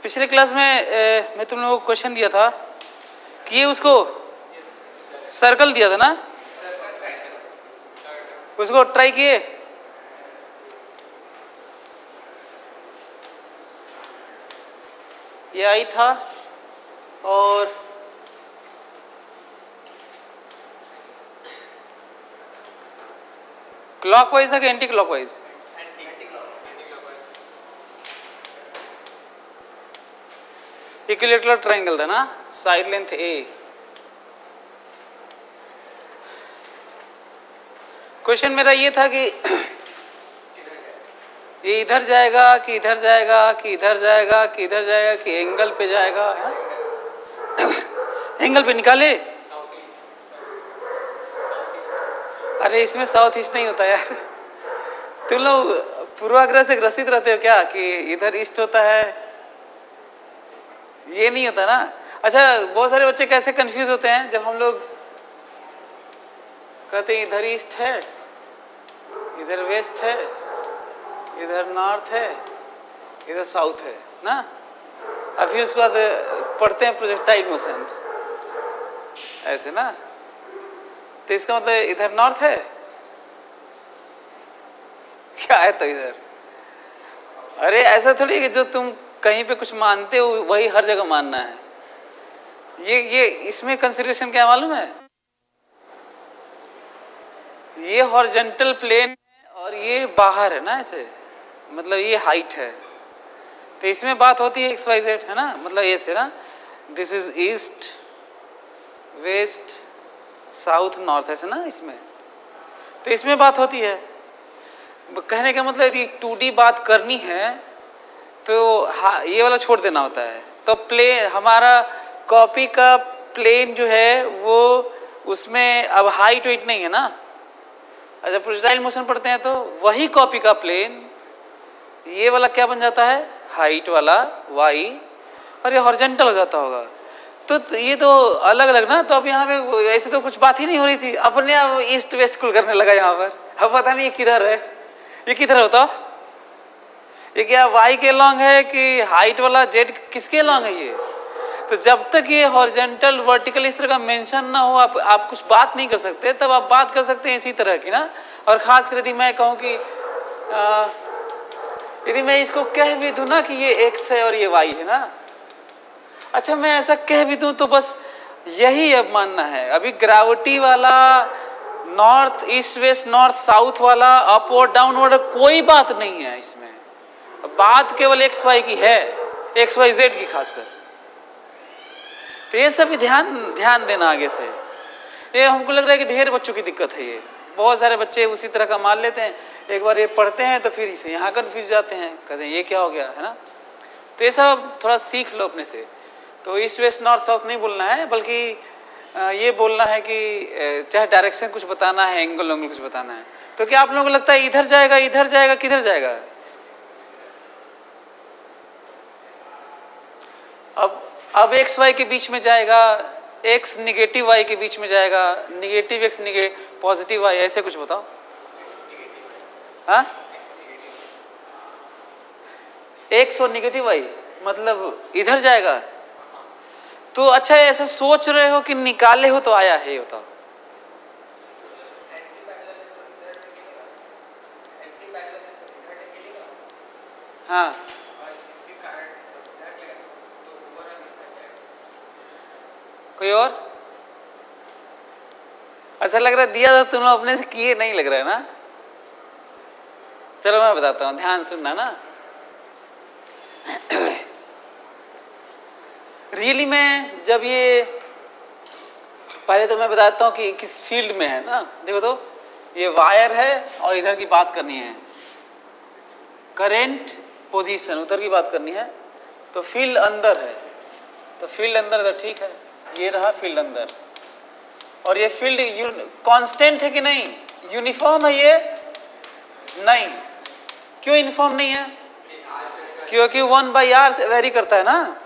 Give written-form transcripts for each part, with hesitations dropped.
पिछले क्लास में मैं तुम लोगों को क्वेश्चन दिया था कि ये उसको सर्कल दिया था ना, उसको ट्राई किए। ये आई था और क्लॉकवाइज था कि एंटी क्लॉकवाइज? इक्विलैटरल ट्रायंगल था ना, साइड लेंथ ए। क्वेश्चन मेरा ये था कि ये इधर जाएगा कि इधर जाएगा कि इधर जाएगा कि इधर जाएगा कि एंगल पे जाएगा, है? एंगल पे निकाले। अरे इसमें साउथ ईस्ट नहीं होता यार। तुम लोग पूर्वाग्रह से ग्रसित रहते हो क्या कि इधर ईस्ट होता है? ये नहीं होता ना। अच्छा, बहुत सारे बच्चे कैसे कंफ्यूज होते हैं जब हम लोग कहते हैं इधर ईस्ट है, इधर वेस्ट है, इधर नॉर्थ है, इधर साउथ है ना। अभी उसके बाद पढ़ते हैं प्रोजेक्टाइल मोशन ऐसे ना, तो इसका मतलब इधर नॉर्थ है क्या है? तो इधर, अरे ऐसा थोड़ी है कि जो तुम कहीं पे कुछ मानते हो वही हर जगह मानना है। ये इसमें कंसीडरेशन क्या मालूम है? ये हॉरिजॉन्टल प्लेन है और ये बाहर है ना, ऐसे मतलब ये हाइट है। तो इसमें बात होती है एक्स वाई जेड, है ना, मतलब ऐसे ना, this is east west south north, ऐसे ना इसमें। तो इसमें बात होती है। कहने का मतलब यदि 2D बात करनी है तो ये वाला छोड़ देना होता है। तो प्लेन हमारा कॉपी का प्लेन जो है वो उसमें अब हाइट वेट नहीं है ना। अच्छा, प्रोजेक्टाइल मोशन पढ़ते हैं तो वही कॉपी का प्लेन ये वाला क्या बन जाता है? हाइट वाला y, और ये हॉरिजॉन्टल हो जाता होगा। तो ये तो अलग अलग ना। तो अब यहाँ पे ऐसे तो कुछ बात ही नहीं हो रही थी, अपने आप ईस्ट वेस्ट कुल करने लगा यहाँ पर। अब पता नहीं ये किधर है, ये किधर होता? ये क्या y के लॉन्ग है कि हाइट वाला z किसके लॉन्ग है ये? तो जब तक ये हॉरिजॉन्टल वर्टिकल इस तरह का मेंशन ना हो आप कुछ बात नहीं कर सकते। तब आप बात कर सकते हैं इसी तरह की ना। और खास कर यदि मैं कहूँ कि यदि मैं इसको कह भी दूं ना कि ये x है और ये y है ना, अच्छा मैं ऐसा कह भी दूं तो बस यही अब मानना है। अभी ग्रेविटी वाला north east west north south वाला अपवर्ड डाउनवर्ड कोई बात नहीं है इसमें। बात केवल एक्स वाई की है, एक्स वाई जेड की खासकर। तो ये सब ध्यान देना आगे से। ये हमको लग रहा है कि ढेर बच्चों की दिक्कत है। ये बहुत सारे बच्चे उसी तरह का मान लेते हैं, एक बार ये पढ़ते हैं तो फिर इसे यहाँ कन्फ्यूज जाते हैं, कहते हैं ये क्या हो गया, है ना। तो ये सब थोड़ा सीख लो अपने से। तो ईस्ट वेस्ट नॉर्थ साउथ नहीं बोलना है, बल्कि ये बोलना है कि चाहे डायरेक्शन कुछ बताना है, एंगल कुछ बताना है। तो क्या आप लोगों को लगता है इधर जाएगा किधर जाएगा? अब एक्स वाई के बीच में जाएगा, एक्स निगेटिव वाई के बीच में जाएगा, निगेटिव एक्स पॉजिटिव वाई, ऐसे कुछ बताओ। हाँ, एक्स और निगेटिव वाई मतलब इधर जाएगा। तो अच्छा ऐसा सोच रहे हो कि निकाले हो तो आया है, ये बताओ। हाँ, कोई और? अच्छा लग रहा है दिया तो तुम लोग अपने से किए नहीं लग रहा है ना। चलो मैं बताता हूं, ध्यान सुनना ना। रियली में जब ये पहले तो मैं बताता हूं कि किस फील्ड में है ना। देखो तो ये वायर है और इधर की बात करनी है, करंट पोजीशन उधर की बात करनी है। तो फील्ड अंदर है, तो फील्ड अंदर ठीक है, ये रहा फील्ड अंदर। और ये फील्ड कांस्टेंट है कि नहीं, यूनिफॉर्म है ये? नहीं। क्यों यूनिफॉर्म नहीं है? क्योंकि 1/r से वेरी करता है ना।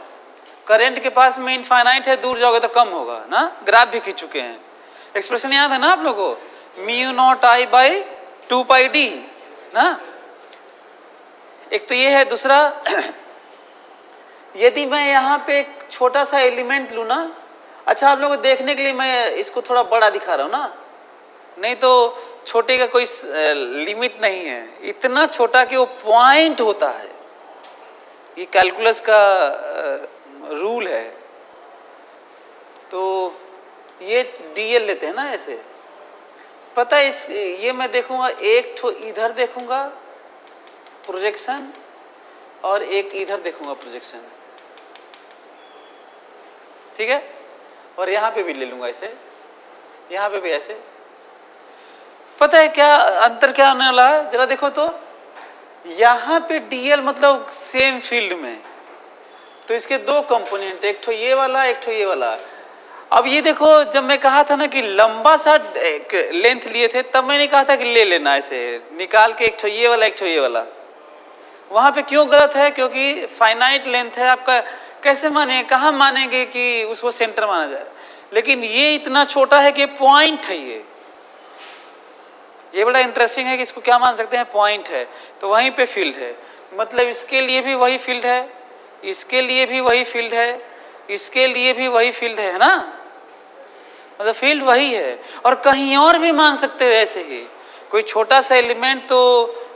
करंट के पास में इनफाइनाइट है, दूर जाओगे तो कम होगा ना। ग्राफ भी खींच चुके हैं, एक्सप्रेशन याद है ना आप लोगों को, μ0I/2πd ना। एक तो ये है, दूसरा यदि मैं यहाँ पे एक छोटा सा एलिमेंट लूँ ना, अच्छा आप लोगों को देखने के लिए मैं इसको थोड़ा बड़ा दिखा रहा हूँ ना, नहीं तो छोटे का कोई लिमिट नहीं है, इतना छोटा कि वो पॉइंट होता है। ये कैलकुलस का रूल है। तो ये डीएल लेते हैं ना ऐसे, पता है इस ये मैं देखूंगा एक ठो इधर देखूंगा प्रोजेक्शन और एक इधर देखूंगा प्रोजेक्शन, ठीक है, और यहाँ पे भी ले लूंगा ऐसे, यहाँ पे भी ऐसे। पता है क्या अंतर क्या होने वाला है, जरा देखो तो, यहाँ पे डीएल मतलब सेम फील्ड में, तो इसके दो कंपोनेंट, एक ठो ये वाला एक ठो ये वाला। अब ये देखो, जब मैं कहा था ना कि लंबा सा लेंथ लिए थे, तब मैंने कहा था कि ले लेना ऐसे निकाल के एक ठो ये वाला एक ठो ये वाला। वहां पे क्यों गलत है, क्योंकि फाइनाइट लेंथ है आपका, कैसे माने, कहाँ मानेंगे कि उसको सेंटर माना जाए। लेकिन ये इतना छोटा है कि पॉइंट है, ये बड़ा इंटरेस्टिंग है कि इसको क्या मान सकते हैं, पॉइंट है, तो वहीं पे फील्ड है। मतलब इसके लिए भी वही फील्ड है, इसके लिए भी वही फील्ड है, इसके लिए भी वही फील्ड है ना, मतलब फील्ड वही है। और कहीं और भी मान सकते हैं ऐसे ही, कोई छोटा सा एलिमेंट तो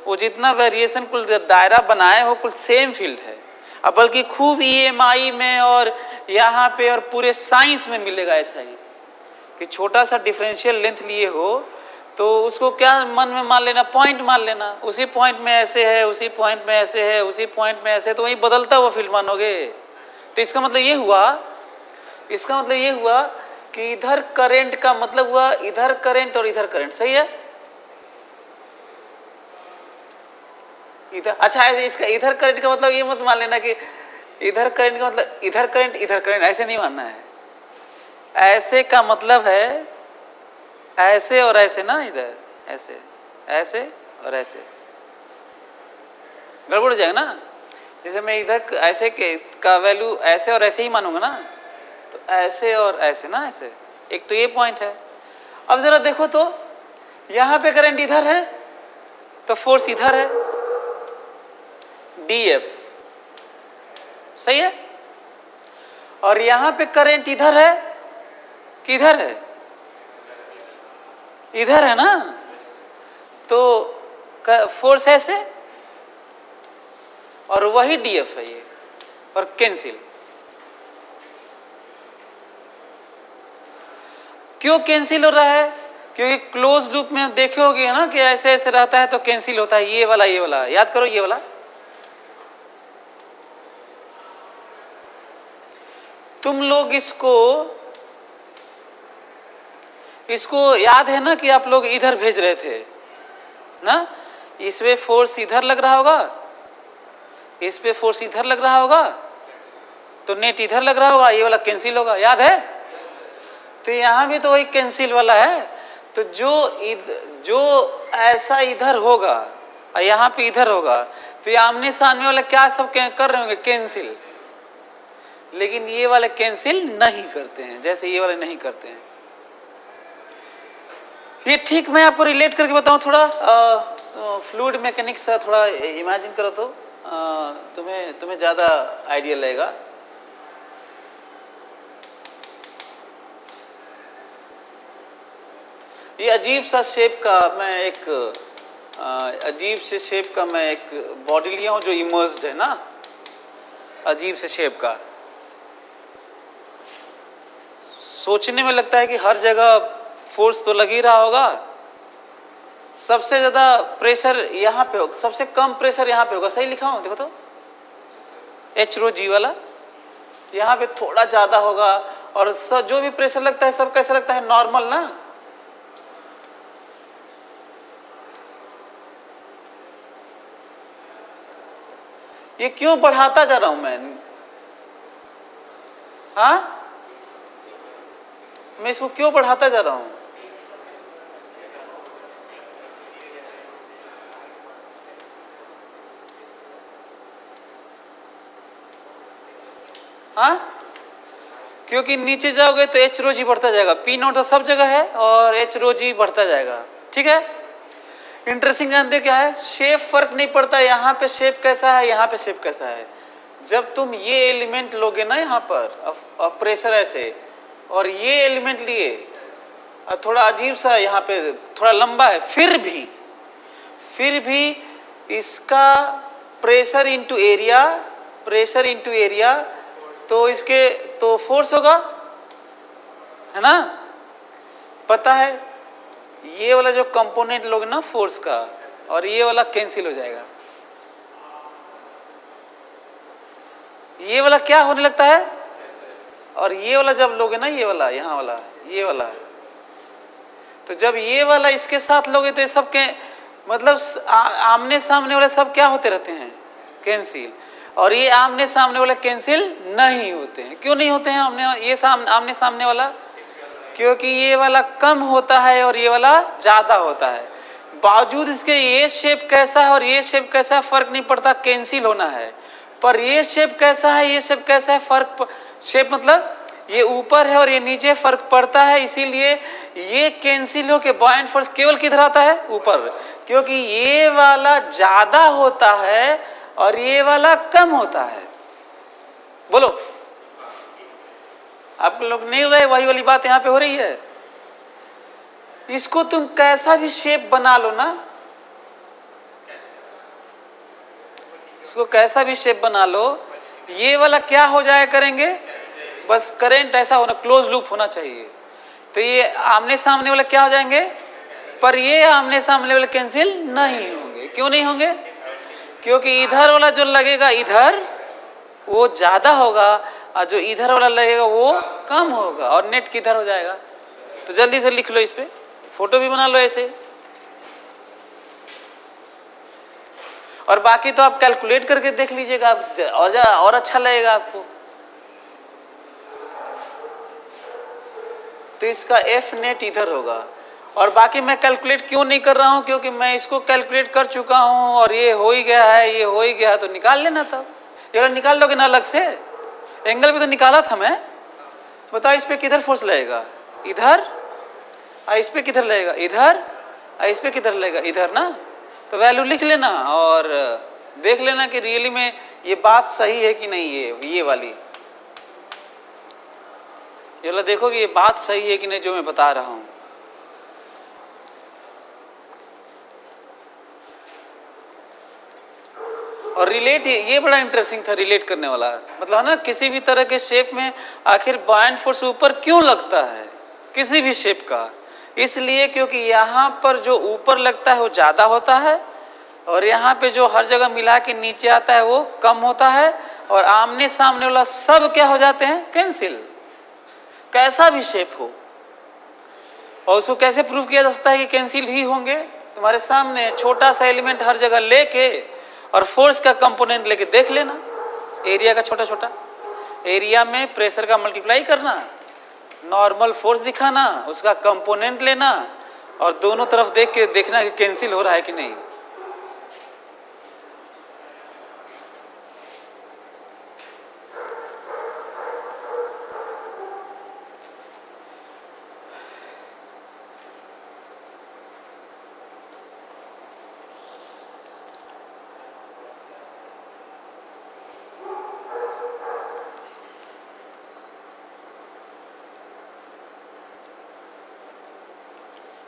वो जितना वेरिएशन कुल दायरा बनाए हो कुल सेम फील्ड है। अब बल्कि खूब EMI में और यहाँ पे और पूरे साइंस में मिलेगा ऐसा ही, कि छोटा सा डिफरेंशियल लेंथ लिए हो तो उसको क्या मन में मान लेना, पॉइंट मान लेना, उसी पॉइंट में ऐसे है, उसी पॉइंट में ऐसे है, उसी पॉइंट में ऐसे, तो वही बदलता हुआ फील्ड मानोगे। तो इसका मतलब ये हुआ, इसका मतलब ये हुआ कि इधर करंट का मतलब हुआ इधर करंट और इधर करंट, सही है इधर। अच्छा इसका इधर करंट का मतलब ये मत मान लेना कि इधर करंट का मतलब इधर करंट, ऐसे नहीं मानना है। ऐसे का मतलब है ऐसे और ऐसे ना, इधर ऐसे, ऐसे और ऐसे, गड़बड़ हो जाएगा ना। जैसे मैं इधर ऐसे का वैल्यू ऐसे और ऐसे ही मानूंगा ना, तो ऐसे और ऐसे ना, ऐसे एक तो ये पॉइंट है। अब जरा देखो तो, यहां पे करंट इधर है तो फोर्स इधर है, DF, सही है, और यहां पे करंट इधर है कि इधर है, इधर है ना, तो फोर्स ऐसे और वही DF है ये, और कैंसिल। क्यों कैंसिल हो रहा है, क्योंकि क्लोज लूप में देखे होगे ना कि ऐसे ऐसे रहता है तो कैंसिल होता है, ये वाला याद करो, ये वाला। तुम लोग इसको याद है ना कि आप लोग इधर भेज रहे थे ना, इस पे फोर्स इधर लग रहा होगा, इस पे फोर्स इधर लग रहा होगा, तो नेट इधर लग रहा होगा, ये वाला कैंसिल होगा, याद है। तो यहां भी तो वही कैंसिल वाला है, तो जो ऐसा इधर होगा और यहां पे इधर होगा, तो ये आमने सामने वाला क्या सब कर रहे होंगे, कैंसिल। लेकिन ये वाले कैंसिल नहीं करते हैं, जैसे ये वाले नहीं करते हैं। ये ठीक मैं आपको रिलेट करके बताऊं थोड़ा, फ्लूइड मैकेनिक्स से थोड़ा इमेजिन करो तो तुम्हें ज्यादा आइडिया लगेगा। ये अजीब सा शेप का मैं एक अजीब से शेप का मैं एक बॉडी लिया हूं जो इमर्स्ड है ना, अजीब से शेप का। सोचने में लगता है कि हर जगह फोर्स तो लग ही रहा होगा, सबसे ज्यादा प्रेशर यहाँ पे होगा, सबसे कम प्रेशर यहाँ पे होगा, सही लिखा हूं देखो तो, H-ρ-G वाला यहाँ पे थोड़ा ज्यादा होगा, और जो भी प्रेशर लगता है सब कैसा लगता है, नॉर्मल ना। ये क्यों बढ़ाता जा रहा हूं मैं, हाँ मैं इसको क्यों बढ़ाता जा रहा हूं, हाँ क्योंकि नीचे जाओगे तो H-ρ-G बढ़ता जाएगा, P0 तो सब जगह है और H-ρ-G बढ़ता जाएगा, ठीक है। इंटरेस्टिंग जानते क्या है, शेप फर्क नहीं पड़ता, यहाँ पे शेप कैसा है यहाँ पे शेप कैसा है, जब तुम ये एलिमेंट लोगे ना यहाँ पर प्रेशर ऐसे, और ये एलिमेंट लिए, और थोड़ा अजीब सा यहाँ पे थोड़ा लंबा है, फिर भी इसका प्रेशर इंटू एरिया, तो इसके तो फोर्स होगा, है ना। पता है ये वाला जो कंपोनेंट लोगे ना फोर्स का, और ये वाला कैंसिल हो जाएगा। ये वाला क्या होने लगता है, और ये वाला जब लोगे ना, ये वाला यहाँ वाला, ये वाला, तो जब ये वाला इसके साथ लोगे तो ये सब के मतलब आमने सामने वाले सब क्या होते रहते हैं, कैंसिल। और ये आमने सामने वाले कैंसिल नहीं होते हैं। क्यों नहीं होते हैं आमने सामने वाला? क्योंकि ये वाला कम होता है और ये वाला ज्यादा होता है। बावजूद इसके ये शेप कैसा है और ये शेप कैसा है फर्क नहीं पड़ता, कैंसिल होना है। पर ये शेप कैसा है, ये शेप कैसा है, फर्क शेप मतलब ये ऊपर है और ये नीचे, फर्क पड़ता है। इसीलिए ये कैंसिल हो के बॉयंट फोर्स केवल किधर आता है, ऊपर, क्योंकि ये वाला ज्यादा होता है और ये वाला कम होता है। बोलो, आप लोग नहीं रहे, वही वाली बात यहां पे हो रही है। इसको तुम कैसा भी शेप बना लो ना, इसको कैसा भी शेप बना लो, ये वाला क्या हो जाया करेंगे, बस करंट ऐसा होना, क्लोज लूप होना चाहिए। तो ये आमने सामने वाले क्या हो जाएंगे, पर ये आमने सामने वाले कैंसिल नहीं होंगे। क्यों नहीं होंगे? क्योंकि इधर वाला जो लगेगा इधर वो ज्यादा होगा और जो इधर वाला लगेगा वो कम होगा, और नेट किधर हो जाएगा। तो जल्दी से लिख लो, इस पे फोटो भी बना लो ऐसे। और बाकी तो आप कैलकुलेट करके देख लीजिएगा, और अच्छा लगेगा आपको। तो इसका एफ नेट इधर होगा, और बाकी मैं कैलकुलेट क्यों नहीं कर रहा हूं, क्योंकि मैं इसको कैलकुलेट कर चुका हूं और ये हो ही गया है, ये हो ही गया है, तो निकाल लेना। तब ये निकाल लोगे ना, अलग से एंगल भी तो निकाला था मैं। बताओ इस पे किधर फोर्स लगेगा, इधर, और इस पे किधर लगेगा, इधर, और इस पे किधर लगेगा, इधर ना। तो वैल्यू लिख लेना और देख लेना कि रियली में ये बात सही है कि नहीं। ये वाली ये वाला देखो कि ये बात सही है कि नहीं जो मैं बता रहा हूं। और रिलेट, ये बड़ा इंटरेस्टिंग था रिलेट करने वाला, मतलब है ना, किसी भी तरह के शेप में आखिर बॉयंट फोर्स ऊपर क्यों लगता है, किसी भी शेप का। इसलिए क्योंकि यहाँ पर जो ऊपर लगता है वो ज्यादा होता है, और यहाँ पे जो हर जगह मिला के नीचे आता है वो कम होता है, और आमने सामने वाला सब क्या हो जाते हैं, कैंसिल, कैसा भी शेप हो। और उसको कैसे प्रूव किया जा सकता है कि कैंसिल ही होंगे? तुम्हारे सामने छोटा सा एलिमेंट हर जगह लेके और फोर्स का कंपोनेंट लेके देख लेना, एरिया का छोटा छोटा, एरिया में प्रेशर का मल्टीप्लाई करना, नॉर्मल फोर्स दिखाना, उसका कंपोनेंट लेना, और दोनों तरफ देख के देखना कि कैंसिल हो रहा है कि नहीं।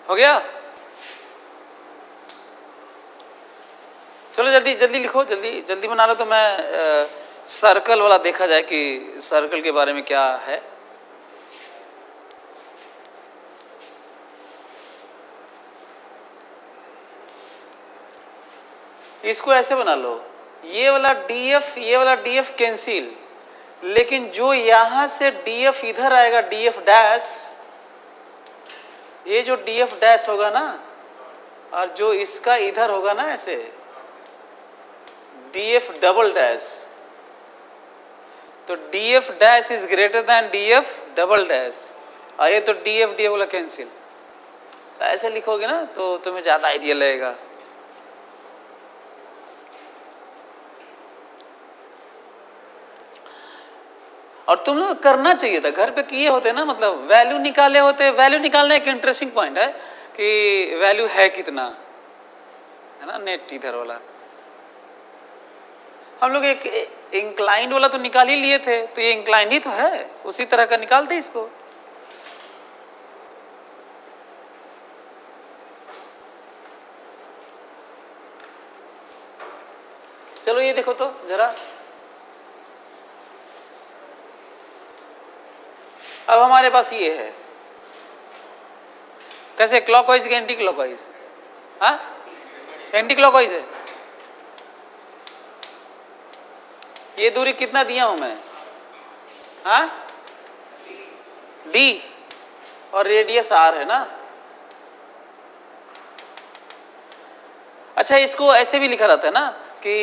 हो गया? चलो जल्दी जल्दी लिखो, जल्दी जल्दी बना लो। तो मैं सर्कल वाला देखा जाए कि सर्कल के बारे में क्या है। इसको ऐसे बना लो, ये वाला डीएफ कैंसिल, लेकिन जो यहां से डीएफ इधर आएगा, डीएफ डैश, ये जो डीएफ डैश होगा ना, और जो इसका इधर होगा ना ऐसे, डीएफ डबल डैश, तो DF dash is greater than DF double dash, और ये तो डीएफ वाला कैंसिल। तो ऐसे लिखोगे ना तो तुम्हें ज्यादा आइडिया लगेगा। और तुम लोग करना चाहिए था, घर पे किए होते ना, मतलब वैल्यू निकाले होते। वैल्यू निकालना एक इंटरेस्टिंग पॉइंट है कि वैल्यू है कितना, है ना, नेट इधर वाला। हम लोग एक इंक्लाइंड वाला तो निकाल ही लिए थे, तो ये इंक्लाइंड ही तो है, उसी तरह का निकालते इसको। चलो ये देखो तो जरा, अब हमारे पास ये है, कैसे क्लॉकवाइज कि एंटी क्लॉकवाइज? हाँ, एंटी क्लॉकवाइज है। ये दूरी कितना दिया हूं मैं? हाँ, डी, और रेडियस आर है ना। अच्छा, इसको ऐसे भी लिखा रहता है ना कि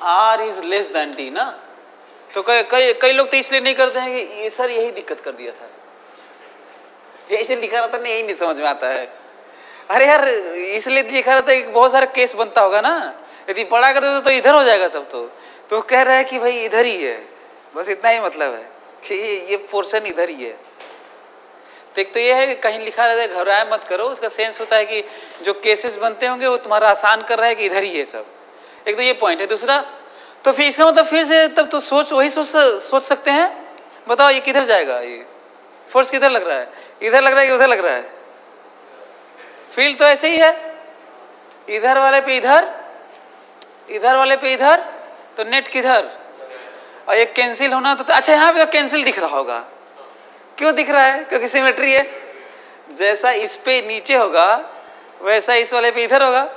R is less than D ना, तो कई लोग तो इसलिए नहीं करते हैं कि ये सर यही दिक्कत कर दिया था, ऐसे लिखा रहता नहीं, यही नहीं समझ में आता है। अरे यार, इसलिए लिखा रहता है कि बहुत सारा केस बनता होगा ना, यदि पढ़ा करते तो इधर हो जाएगा तब तो कह रहा है कि भाई इधर ही है, बस इतना ही मतलब है कि ये पोर्शन इधर ही है। तो एक तो ये है कि कहीं लिखा रहता है घबराए मत करो, उसका सेंस होता है कि जो केसेस बनते होंगे वो तुम्हारा आसान कर रहा है कि इधर ही है सब। एक तो ये पॉइंट है। दूसरा, तो फिर इसका मतलब फिर से तब तो सोच सकते हैं, बताओ ये किधर जाएगा, ये फोर्स किधर लग रहा है, इधर लग रहा है कि उधर लग रहा है? फील्ड तो ऐसे ही है, इधर वाले पे इधर, इधर वाले पे इधर, तो नेट किधर, और ये कैंसिल होना तो अच्छा यहाँ पे कैंसिल दिख रहा होगा, क्यों दिख रहा है? क्योंकि सिमेट्री है, जैसा इस पे नीचे होगा वैसा इस वाले पे इधर होगा।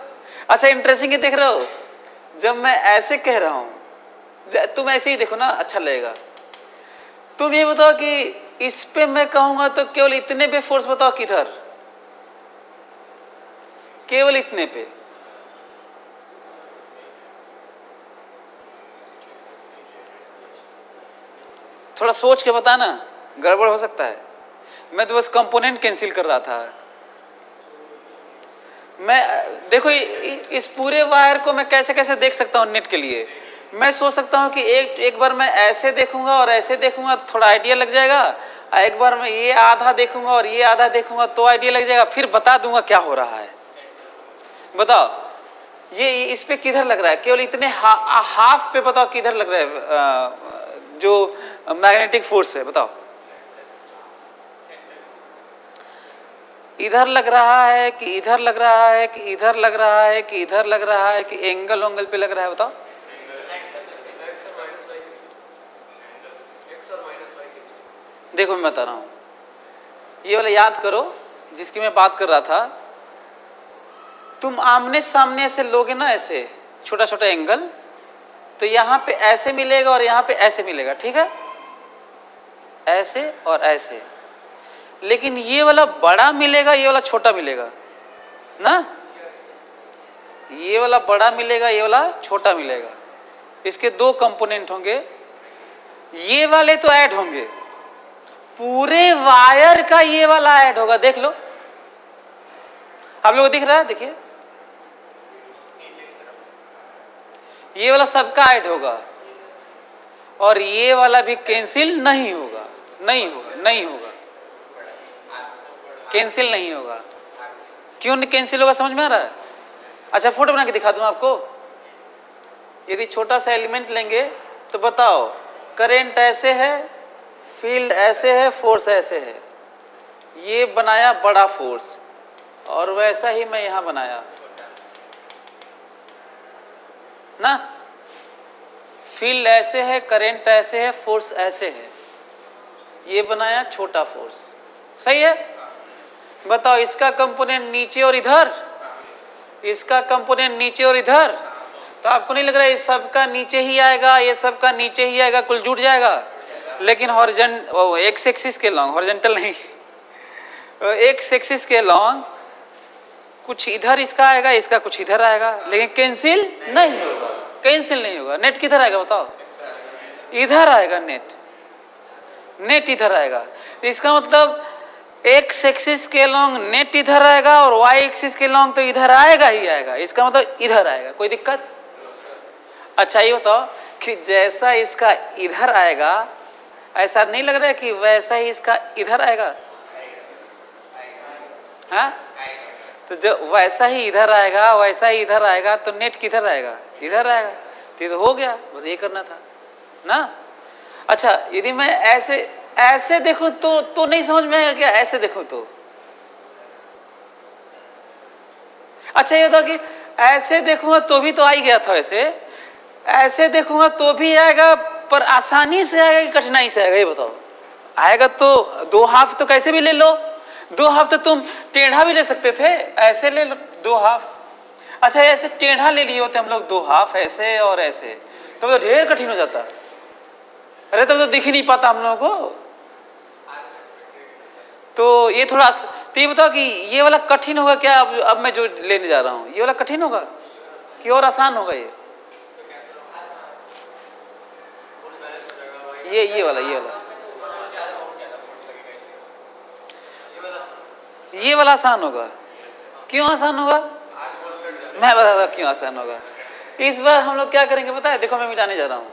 अच्छा, इंटरेस्टिंग है, देख रहे हो, जब मैं ऐसे कह रहा हूं, तुम ऐसे ही देखो ना, अच्छा लगेगा। तुम ये बताओ कि इस पे मैं कहूंगा तो केवल इतने पे फोर्स बताओ किधर, केवल इतने पे, थोड़ा सोच के बताना, गड़बड़ हो सकता है। मैं तो बस कंपोनेंट कैंसिल कर रहा था। मैं देखो इस पूरे वायर को मैं कैसे कैसे देख सकता हूँ नेट के लिए। मैं सोच सकता हूँ कि एक बार मैं ऐसे देखूंगा और ऐसे देखूंगा तो थोड़ा आइडिया लग जाएगा, एक बार मैं ये आधा देखूंगा और ये आधा देखूंगा तो आइडिया लग जाएगा, फिर बता दूंगा क्या हो रहा है। बताओ ये इस पे किधर लग रहा है, केवल इतने हाफ पे बताओ किधर लग रहा है जो मैग्नेटिक फोर्स है, बताओ। इधर लग रहा है कि इधर लग रहा है कि इधर लग रहा है कि इधर लग रहा है कि एंगल पे लग रहा है, बताओ। देखो मैं बता रहा हूं, ये वाला याद करो जिसकी मैं बात कर रहा था। तुम आमने सामने से लोगे ना, ऐसे छोटा छोटा एंगल, तो यहां पे ऐसे मिलेगा और यहां पे ऐसे मिलेगा, ठीक है, ऐसे और ऐसे। लेकिन ये वाला बड़ा मिलेगा, ये वाला छोटा मिलेगा ना, ये वाला बड़ा मिलेगा, ये वाला छोटा मिलेगा। इसके दो कंपोनेंट होंगे, ये वाले तो ऐड होंगे, पूरे वायर का ये वाला ऐड होगा। देख लो, आप लोगों को दिख रहा है, देखिए ये वाला सबका ऐड होगा और ये वाला भी कैंसिल नहीं होगा, नहीं होगा, नहीं होगा, कैंसिल नहीं होगा। क्यों नहीं कैंसिल होगा, समझ में आ रहा है? अच्छा, फोटो बना के दिखा दूं आपको। यदि छोटा सा एलिमेंट लेंगे तो बताओ, करंट ऐसे है, फील्ड ऐसे है, फोर्स ऐसे है, ये बनाया बड़ा फोर्स, और वैसा ही मैं यहां बनाया ना, फील्ड ऐसे है, करंट ऐसे है, फोर्स ऐसे है, ये बनाया छोटा फोर्स, सही है? बताओ, इसका कंपोनेंट नीचे और इधर, इसका कंपोनेंट नीचे और इधर, तो आपको नहीं लग रहा है ये सबका नीचे ही आएगा, ये सबका नीचे ही आएगा, कुल जुट जाएगा? लेकिन एक्स एक्सिस के लॉन्ग, हॉरिजॉन्टल नहीं, एक्स एक्सिस के लॉन्ग कुछ इधर इसका आएगा, इसका कुछ इधर आएगा, लेकिन कैंसिल नहीं होगा, कैंसिल नहीं होगा। नेट किधर आएगा बताओ? इधर आएगा नेट, नेट इधर आएगा। इसका मतलब एक्स एक्सिस के लॉन्ग नेट इधर आएगा और वाई एक्सिस के लॉन्ग तो इधर आएगा ही आएगा, इसका मतलब इधर आएगा। कोई दिक्कत? अच्छा ये बताओ कि जैसा इसका इधर आएगा, ऐसा नहीं लग रहा है कि वैसा ही इसका इधर आएगा? हाँ, तो जो वैसा ही इधर आएगा, वैसा ही इधर आएगा, तो नेट किधर आएगा? इधर आएगा। तो ये तो हो गया, बस ये करना था ना। अच्छा यदि मैं ऐसे ऐसे देखूं तो नहीं समझ में आएगा क्या? ऐसे देखो तो अच्छा ये होता कि ऐसे देखूंगा तो भी तो आ ही गया था, वैसे ऐसे देखूंगा तो भी आएगा, पर आसानी से आएगा कि कठिनाई से आएगा ये बताओ? आएगा तो दो हाफ तो कैसे भी ले लो, दो हाफ तो तुम टेढ़ा भी ले सकते थे, ऐसे ले लो दो हाफ। अच्छा ऐसे टेढ़ा ले लिए होते हम लोग दो हाफ, ऐसे और ऐसे, तो ढेर कठिन हो जाता। अरे तब तो दिख ही नहीं पाता हम लोगों को। तो ये थोड़ा, तो ये बताओ कि ये वाला कठिन होगा क्या? अब मैं जो लेने जा रहा हूं ये वाला कठिन होगा कि और आसान होगा? ये वाला ये वाला आसान होगा। क्यों आसान होगा? मैं बताता क्यों आसान होगा। इस बार हम लोग क्या करेंगे पता है? देखो मैं मिटाने जा रहा हूं।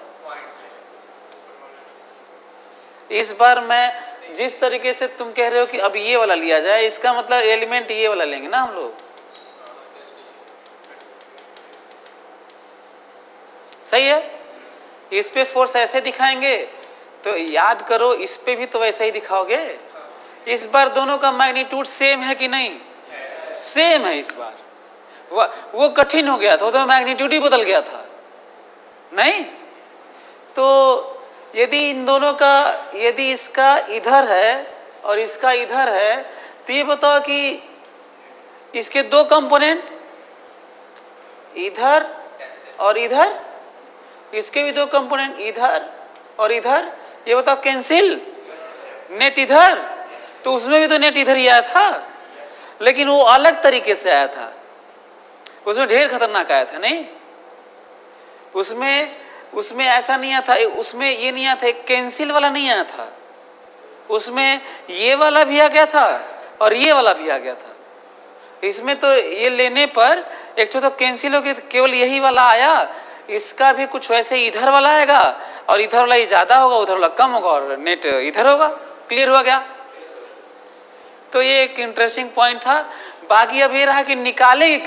इस बार मैं जिस तरीके से तुम कह रहे हो कि अब ये वाला लिया जाए, इसका मतलब एलिमेंट ये वाला लेंगे ना हम लोग। सही है? इस पे फोर्स ऐसे दिखाएंगे तो याद करो इस पे भी तो वैसे ही दिखाओगे। इस बार दोनों का मैग्नीट्यूड सेम है कि नहीं? सेम है। इस बार वो कठिन हो गया था, तो मैग्नीट्यूड ही बदल गया था नहीं? तो यदि इन दोनों का, यदि इसका इधर है और इसका इधर है, तो ये बताओ कि इसके दो कंपोनेंट इधर और इधर, इसके भी दो कंपोनेंट इधर और इधर, ये बताओ कैंसिल? नेट इधर, तो उसमें भी तो नेट इधर ही आया था, लेकिन वो अलग तरीके से आया था। उसमें ढेर खतरनाक आया था नहीं? उसमें ऐसा नहीं आया था, उसमें ये नहीं आया था, एक कैंसिल वाला नहीं आया था, उसमें ये वाला भी आ गया था और ये वाला भी आ गया था। इसमें तो ये लेने पर एक तो कैंसिल हो गया, केवल यही वाला आया। इसका भी कुछ वैसे इधर वाला आएगा और इधर वाला ये ज्यादा होगा, उधर वाला कम होगा और नेट इधर होगा। क्लियर हुआ क्या? तो ये एक इंटरेस्टिंग पॉइंट था। बाकी अब ये रहा कि निकालेंगे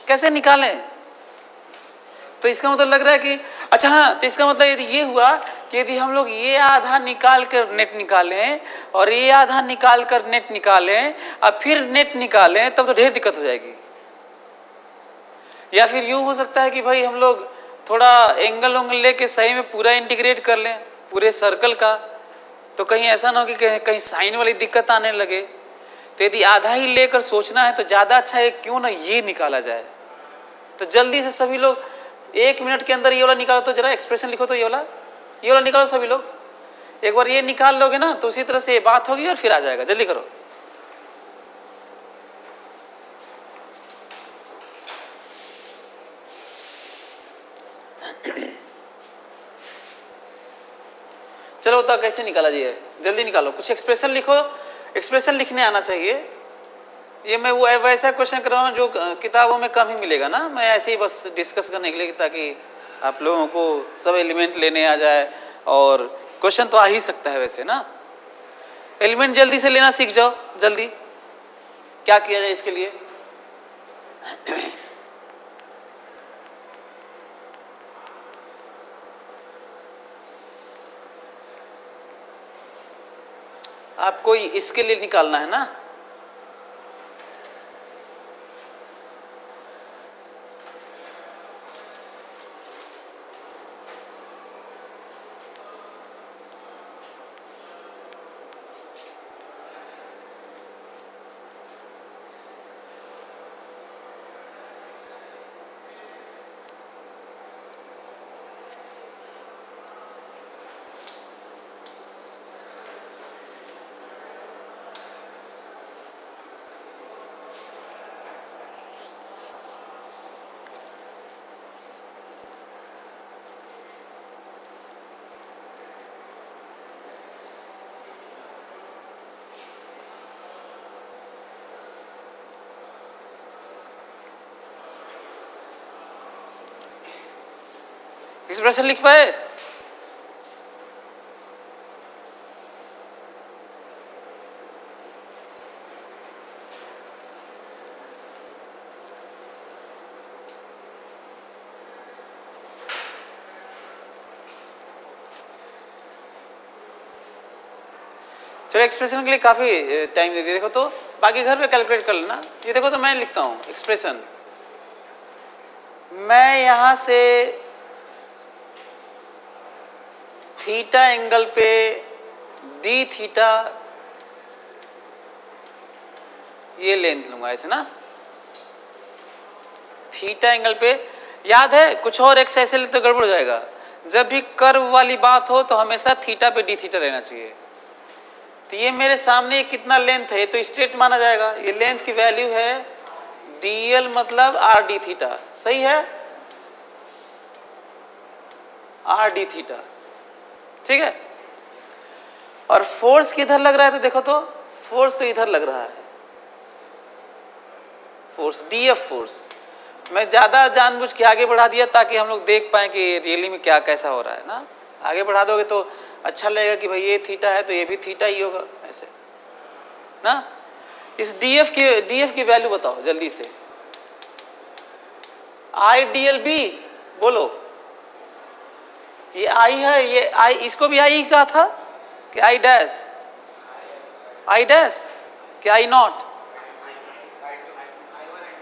कैसे निकालें? तो इसका मतलब लग रहा है कि अच्छा हाँ, तो इसका मतलब ये हुआ कि यदि हम लोग ये आधा निकाल कर नेट निकालें और ये आधा निकाल कर नेट निकालें और फिर नेट निकालें, तब तो ढेर दिक्कत हो जाएगी। या फिर यूं हो सकता है कि भाई हम लोग थोड़ा एंगल लेके सही में पूरा इंटीग्रेट कर लें पूरे सर्कल का, तो कहीं ऐसा ना हो कि कहीं साइन वाली दिक्कत आने लगे। तो यदि आधा ही लेकर सोचना है तो ज्यादा अच्छा है क्यों ना ये निकाला जाए। तो जल्दी से सभी लोग 1 मिनट के अंदर ये वाला निकालो, तो जरा एक्सप्रेशन लिखो, तो ये वाला निकालो सभी लोग। एक बार ये निकाल लोगे ना तो उसी तरह से ये बात होगी और फिर आ जाएगा। जल्दी करो। चलो बताओ कैसे निकाला जाए? जल्दी निकालो, कुछ एक्सप्रेशन लिखो। एक्सप्रेशन लिखने आना चाहिए। ये मैं वो वैसा क्वेश्चन कर रहा हूँ जो किताबों में कम ही मिलेगा ना। मैं ऐसे ही बस डिस्कस करने के लिए, ताकि आप लोगों को सब एलिमेंट लेने आ जाए। और क्वेश्चन तो आ ही सकता है वैसे ना। एलिमेंट जल्दी से लेना सीख जाओ। जल्दी क्या किया जाए इसके लिए? आपको इसके लिए निकालना है ना। एक्सप्रेशन लिख पाए? चलो एक्सप्रेशन के लिए काफी टाइम दे दिया, देखो तो बाकी घर पे कैलकुलेट कर लेना। ये देखो तो मैं लिखता हूं एक्सप्रेशन, मैं यहां से थीटा एंगल पे डी थीटा ये लेंथ लूंगा ऐसे ना, थीटा एंगल पे। याद है कुछ और एक्स ऐसे ले तो गड़बड़ हो जाएगा, जब भी कर्व वाली बात हो तो हमेशा थीटा पे डी थीटा रहना चाहिए। तो ये मेरे सामने कितना लेंथ है, तो स्ट्रेट माना जाएगा, ये लेंथ की वैल्यू है dl मतलब आर डी थीटा, सही है, आर डी थीटा, ठीक है। और फोर्स किधर लग रहा है, तो देखो तो फोर्स तो इधर लग रहा है, फोर्स डीएफ फोर्स। मैं ज्यादा जानबूझ के आगे बढ़ा दिया ताकि हम लोग देख पाए कि रियली में क्या कैसा हो रहा है ना। आगे बढ़ा दोगे तो अच्छा लगेगा कि भाई ये थीटा है तो ये भी थीटा ही होगा ऐसे ना। इस डीएफ की वैल्यू बताओ जल्दी से, आई डी एल बी बोलो, ये आई है, ये आई, इसको भी आई कहा था कि आई डैश कि आई नॉट,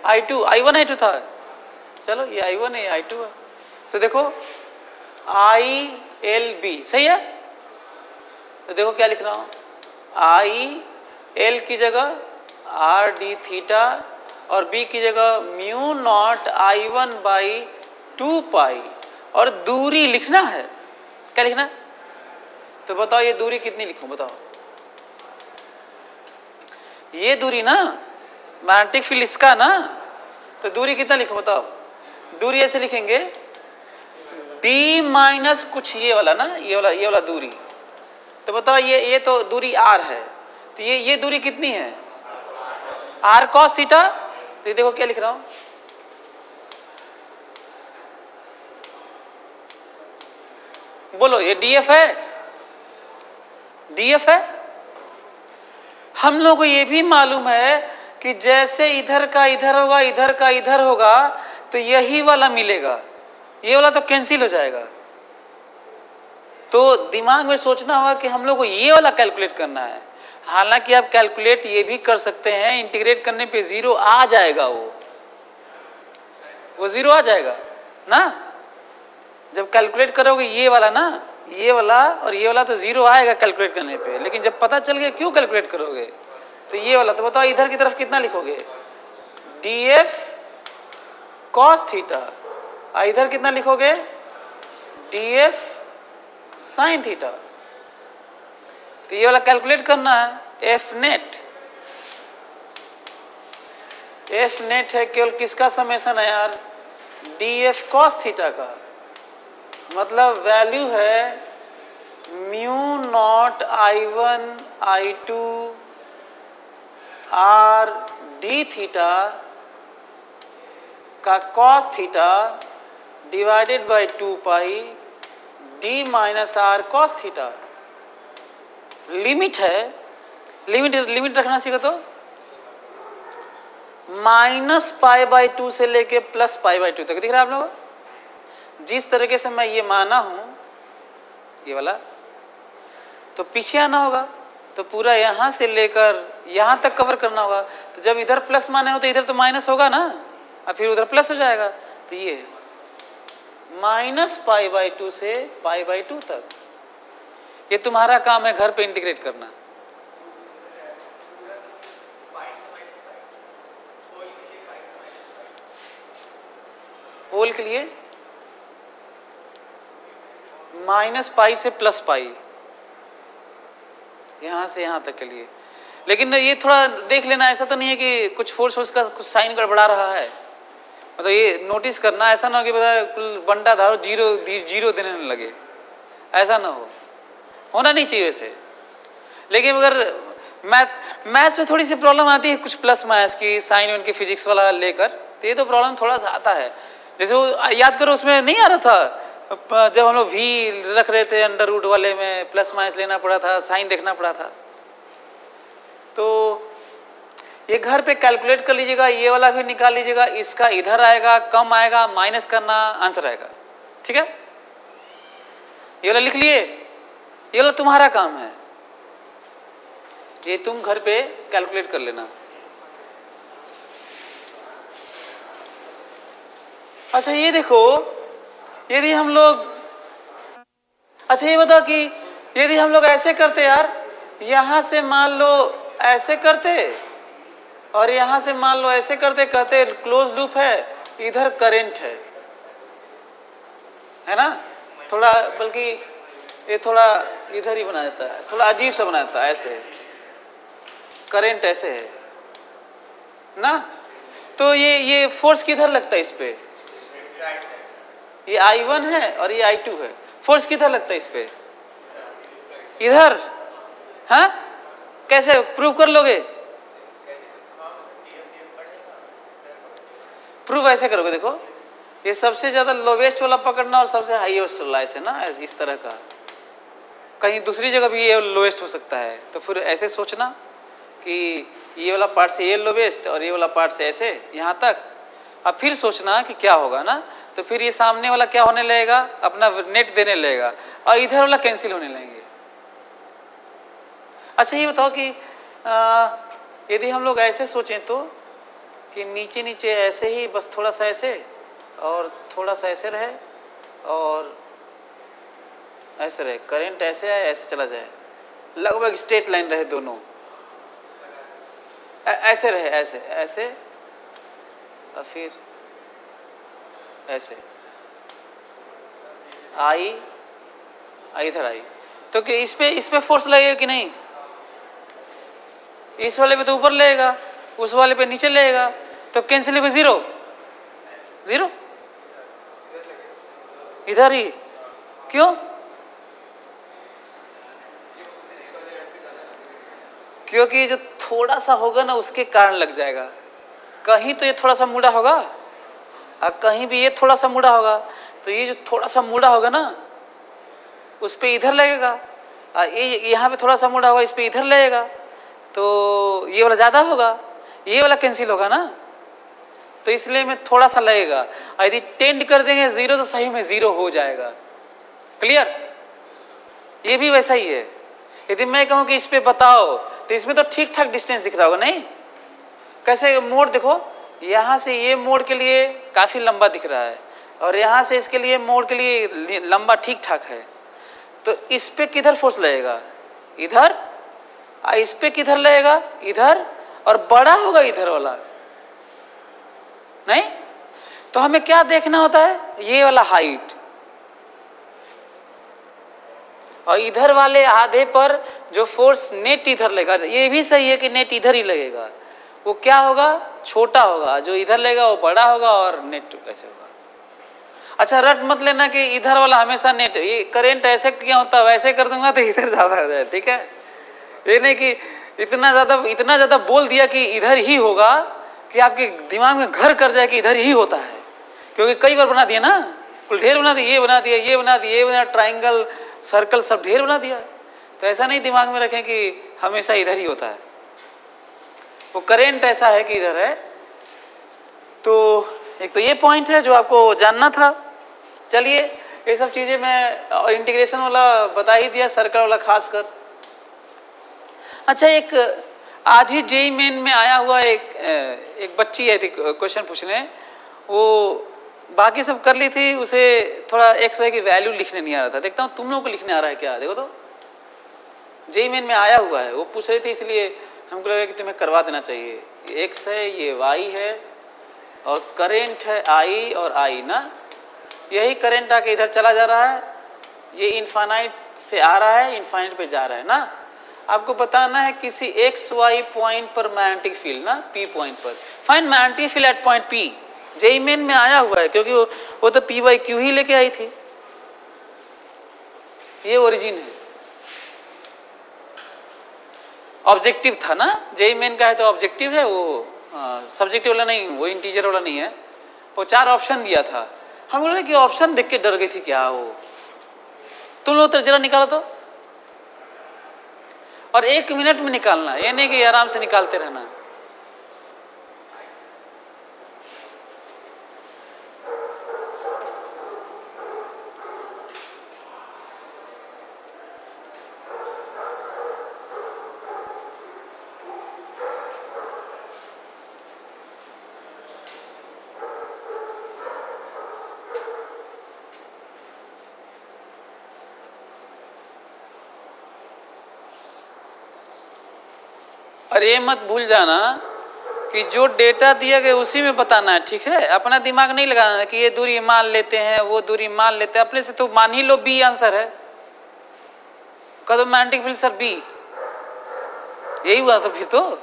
आई वन था, चलो ये आई वन है आई टू है। तो देखो आई एल बी सही है, तो देखो क्या लिख रहा हूं, आई एल की जगह आर डी थीटा और बी की जगह mu not I one by two pi, और दूरी लिखना है, क्या लिखना है, तो बताओ ये दूरी कितनी लिखूं बताओ, ये दूरी ना मैग्नेटिक फील्ड इसका ना, तो दूरी कितना लिखूं बताओ, दूरी ऐसे लिखेंगे d माइनस कुछ ये वाला ना, ये वाला दूरी, तो बताओ ये तो दूरी r है, तो ये दूरी कितनी है, r cos थीटा। तो ये देखो क्या लिख रहा हूं, बोलो ये df है। हम लोगों को ये भी मालूम है कि जैसे इधर का इधर होगा, इधर का इधर होगा, तो यही वाला मिलेगा, ये वाला तो कैंसिल हो जाएगा। तो दिमाग में सोचना होगा कि हम लोग को ये वाला कैलकुलेट करना है। हालांकि आप कैलकुलेट ये भी कर सकते हैं, इंटीग्रेट करने पे जीरो आ जाएगा, वो जीरो आ जाएगा ना, जब कैलकुलेट करोगे ये वाला ना, ये वाला और ये वाला तो जीरो आएगा कैलकुलेट करने पे, लेकिन जब पता चल गया क्यों कैलकुलेट करोगे तो ये वाला, तो बताओ इधर की तरफ कितना लिखोगे, df cos थीटा, इधर कितना लिखोगे df sin थीटा। तो ये वाला कैलकुलेट करना है, f नेट है केवल किसका समेशन है यार, df cos थीटा का, मतलब वैल्यू है mu not I one I two R D theta का cos theta divided by 2 pi d minus R cos theta. Limit है, लिमिट रखना सीखो तो माइनस पाई बाई 2 से लेके प्लस पाई बाई 2 तक दिख रहा है आप लोगों को। जिस तरीके से मैं ये माना हूं ये वाला, तो पीछे आना होगा, तो पूरा यहां से लेकर यहां तक कवर करना होगा। तो जब इधर प्लस माने हो तो इधर तो माइनस होगा ना, और फिर उधर प्लस हो जाएगा। तो ये माइनस पाई बाई 2 से पाई बाई 2 तक, ये तुम्हारा काम है घर पे इंटीग्रेट करना। होल के लिए माइनस पाई से प्लस पाई, यहां से यहां तक के लिए। लेकिन ये थोड़ा देख लेना, ऐसा तो नहीं है कि कुछ फोर्स का कुछ साइन गड़बड़ा रहा है, मतलब ये नोटिस करना, ऐसा ना हो कि कुल बंटा धारो जीरो देने लगे, ऐसा ना हो, होना नहीं चाहिए वैसे। लेकिन अगर मैथ्स में थोड़ी सी प्रॉब्लम आती है, कुछ प्लस माइनस की, साइन उनकी फिजिक्स वाला लेकर, तो ये तो प्रॉब्लम थोड़ा सा आता है। जैसे वो याद करो उसमें नहीं आ रहा था, जब हम लोग v रख रहे थे अंडर रूट वाले में, प्लस माइनस लेना पड़ा था, साइन देखना पड़ा था। तो ये घर पे कैलकुलेट कर लीजिएगा, ये वाला भी निकाल लीजिएगा, इसका इधर आएगा, कम आएगा, माइनस करना, आंसर आएगा, ठीक है। ये वाला लिख लिए, ये वाला तुम्हारा काम है। ये तुम घर पे कैलकुलेट कर लेना। अच्छा ये देखो, यदि हम लोग, अच्छा ये बताओ कि यदि हम लोग ऐसे करते यार, यहां से मान लो ऐसे करते और यहां से मान लो ऐसे करते, कहते क्लोज लूप है, इधर करंट है ना, थोड़ा बल्कि ये थोड़ा इधर ही बना देता है, थोड़ा अजीब सा बना देता है, ऐसे करंट ऐसे है ना, तो ये फोर्स किधर लगता है इस पे, ये I1 है और ये I2 है, फोर्स किधर लगता है इस पे, इधर। हाँ कैसे प्रूव कर लोगे, प्रूव ऐसे करोगे, देखो ये सबसे ज्यादा लोवेस्ट वाला पकड़ना और सबसे हाईएस्ट वाला, ऐसे ना इस तरह का, कहीं दूसरी जगह भी ये लोवेस्ट हो सकता है, तो फिर ऐसे सोचना कि ये वाला पार्ट से ये लोवेस्ट और ये वाला पार्ट से ऐसे यहाँ तक, अब फिर सोचना कि क्या होगा ना, तो फिर ये सामने वाला क्या होने लगेगा, अपना नेट देने लगेगा और इधर वाला कैंसिल होने लगेंगे। अच्छा ये बताओ कि यदि हम लोग ऐसे सोचें तो कि नीचे नीचे ऐसे ही बस थोड़ा सा ऐसे और थोड़ा सा ऐसे रहे और ऐसे रहे, करंट ऐसे आए ऐसे चला जाए, लगभग स्ट्रेट लाइन रहे दोनों, ऐसे रहे, ऐसे ऐसे और फिर ऐसे आई इधर आई, तो कि इस पे फोर्स लगेगा कि नहीं, इस वाले पे तो ऊपर लगेगा, उस वाले पे नीचे लगेगा, तो कैंसिल होगा, जीरो जीरो इधर ही, क्यों, क्योंकि जो थोड़ा सा होगा ना उसके कारण लग जाएगा, कहीं तो ये थोड़ा सा मुड़ा होगा और कहीं भी ये थोड़ा सा मुड़ा होगा, तो ये जो थोड़ा सा मुड़ा होगा ना उस पे इधर लगेगा, ये यहाँ पे थोड़ा सा मुड़ा होगा इस पे इधर लगेगा, तो ये वाला ज़्यादा होगा, ये वाला कैंसिल होगा ना, तो इसलिए में थोड़ा सा लगेगा, और यदि टेंड कर देंगे जीरो तो सही में जीरो हो जाएगा। क्लियर, ये भी वैसा ही है, यदि मैं कहूँ कि इस पे बताओ तो इसमें तो ठीक ठाक डिस्टेंस दिख रहा होगा, नहीं कैसे मोड़ देखो, यहाँ से ये मोड़ के लिए काफ़ी लंबा दिख रहा है और यहाँ से इसके लिए मोड़ के लिए लंबा ठीक ठाक है, तो इस पे किधर फोर्स लगेगा, इधर, इस पे किधर लगेगा, इधर, और बड़ा होगा इधर वाला, नहीं, तो हमें क्या देखना होता है, ये वाला हाइट, और इधर वाले आधे पर जो फोर्स नेट इधर लगेगा, ये भी सही है कि नेट इधर ही लगेगा, वो क्या होगा, छोटा होगा, जो इधर लगेगा वो बड़ा होगा और नेट ऐसे होगा। अच्छा रट मत लेना कि इधर वाला हमेशा नेट, ये करंट ऐसे क्या होता है वैसे कर दूंगा तो इधर ज्यादा हो जाए, ठीक है, ये नहीं कि इतना ज्यादा बोल दिया कि इधर ही होगा कि आपके दिमाग में घर कर जाए कि इधर ही होता है, क्योंकि कई बार बना दिया ना, कुल ढेर बना दिया, ये बना दिया, ये बना दिया, ये बना, ट्राइंगल सर्कल सब ढेर बना दिया, तो ऐसा नहीं दिमाग में रखें कि हमेशा इधर ही होता है, वो करंट ऐसा है कि इधर है। तो एक तो ये पॉइंट है जो आपको जानना था। चलिए ये सब चीजें मैं इंटीग्रेशन वाला बता ही दिया, सर्कल वाला खासकर। अच्छा एक आज ही जेईई मेन में आया हुआ एक बच्ची आई थी क्वेश्चन पूछने, वो बाकी सब कर ली थी, उसे थोड़ा एक्स वाई की वैल्यू लिखने नहीं आ रहा था, देखता हूँ तुम लोगों को लिखने आ रहा है क्या, देखो तो जेईई मेन में आया हुआ है, वो पूछ रही थी, इसलिए हमको लगा कि तुम्हें करवा देना चाहिए। ये एक्स है, ये वाई है और करेंट है आई और आई ना, यही करंट आके इधर चला जा रहा है, ये इनफाइनाइट से आ रहा है, इनफाइनाइट पे जा रहा है ना। आपको बताना है किसी एक्स वाई पॉइंट पर मैग्नेटिक फील्ड ना, पी पॉइंट पर find magnetic field eight point P. JEE main में आया हुआ है क्योंकि वो तो पी बाई क्यू ही लेके आई थी, ये ओरिजिन है, ऑब्जेक्टिव था ना, जेईई मेन का है तो ऑब्जेक्टिव है, वो सब्जेक्टिव वाला नहीं, वो इंटीजर वाला नहीं है। वो 4 ऑप्शन दिया था, हम बोले कि ऑप्शन देख के डर गई थी क्या वो, तुम लोग तो जरा निकालो तो, और 1 मिनट में निकालना, ये नहीं कि आराम से निकालते रहना। और ये मत भूल जाना कि जो डेटा दिया गया उसी में बताना है, ठीक है। अपना दिमाग नहीं लगाना है कि ये दूरी मान लेते हैं, वो दूरी मान लेते हैं। अपने से तो मान ही लो बी आंसर है, कह दो मैग्नेटिक फील्ड सर बी, यही हुआ तो फिर तो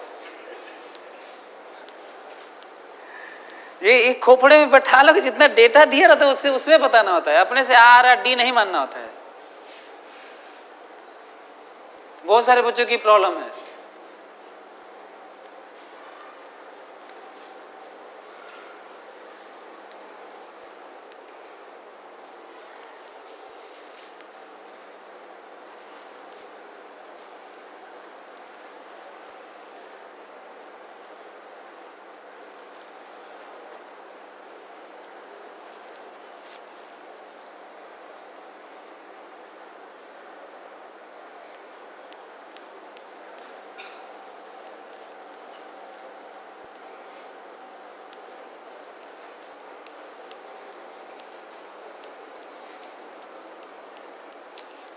ये खोपड़े में बैठा लो कि जितना डेटा दिया रहता है उससे उसमें बताना होता है, अपने से आर या डी नहीं मानना होता है। बहुत सारे बच्चों की प्रॉब्लम है।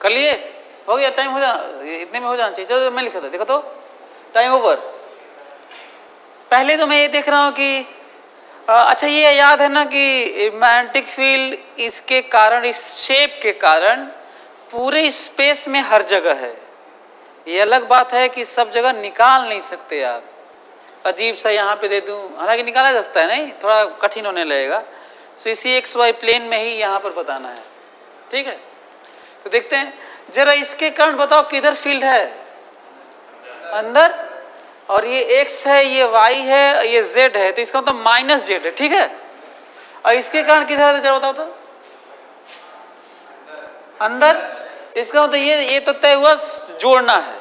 कर लिए, हो गया, टाइम हो जा, इतने में हो जाना चाहिए। चलो मैं लिखा था, देखो तो टाइम ओवर। पहले तो मैं ये देख रहा हूँ कि अच्छा ये याद है ना कि मैग्नेटिक फील्ड इसके कारण, इस शेप के कारण पूरे स्पेस में हर जगह है। ये अलग बात है कि सब जगह निकाल नहीं सकते आप, अजीब सा यहाँ पे दे दूं, हालांकि निकाला जा सकता है, नहीं थोड़ा कठिन होने लगेगा। सो इसी एक्स वाई प्लेन में ही यहाँ पर बताना है, ठीक है। तो देखते हैं जरा इसके कारण बताओ किधर फील्ड है, अंदर, और ये x है, ये y है, ये z है, तो इसका मतलब माइनस z है, ठीक है। और इसके कारण किधर है जरा बताओ तो, अंदर। इसका मतलब ये तो तय हुआ जोड़ना है,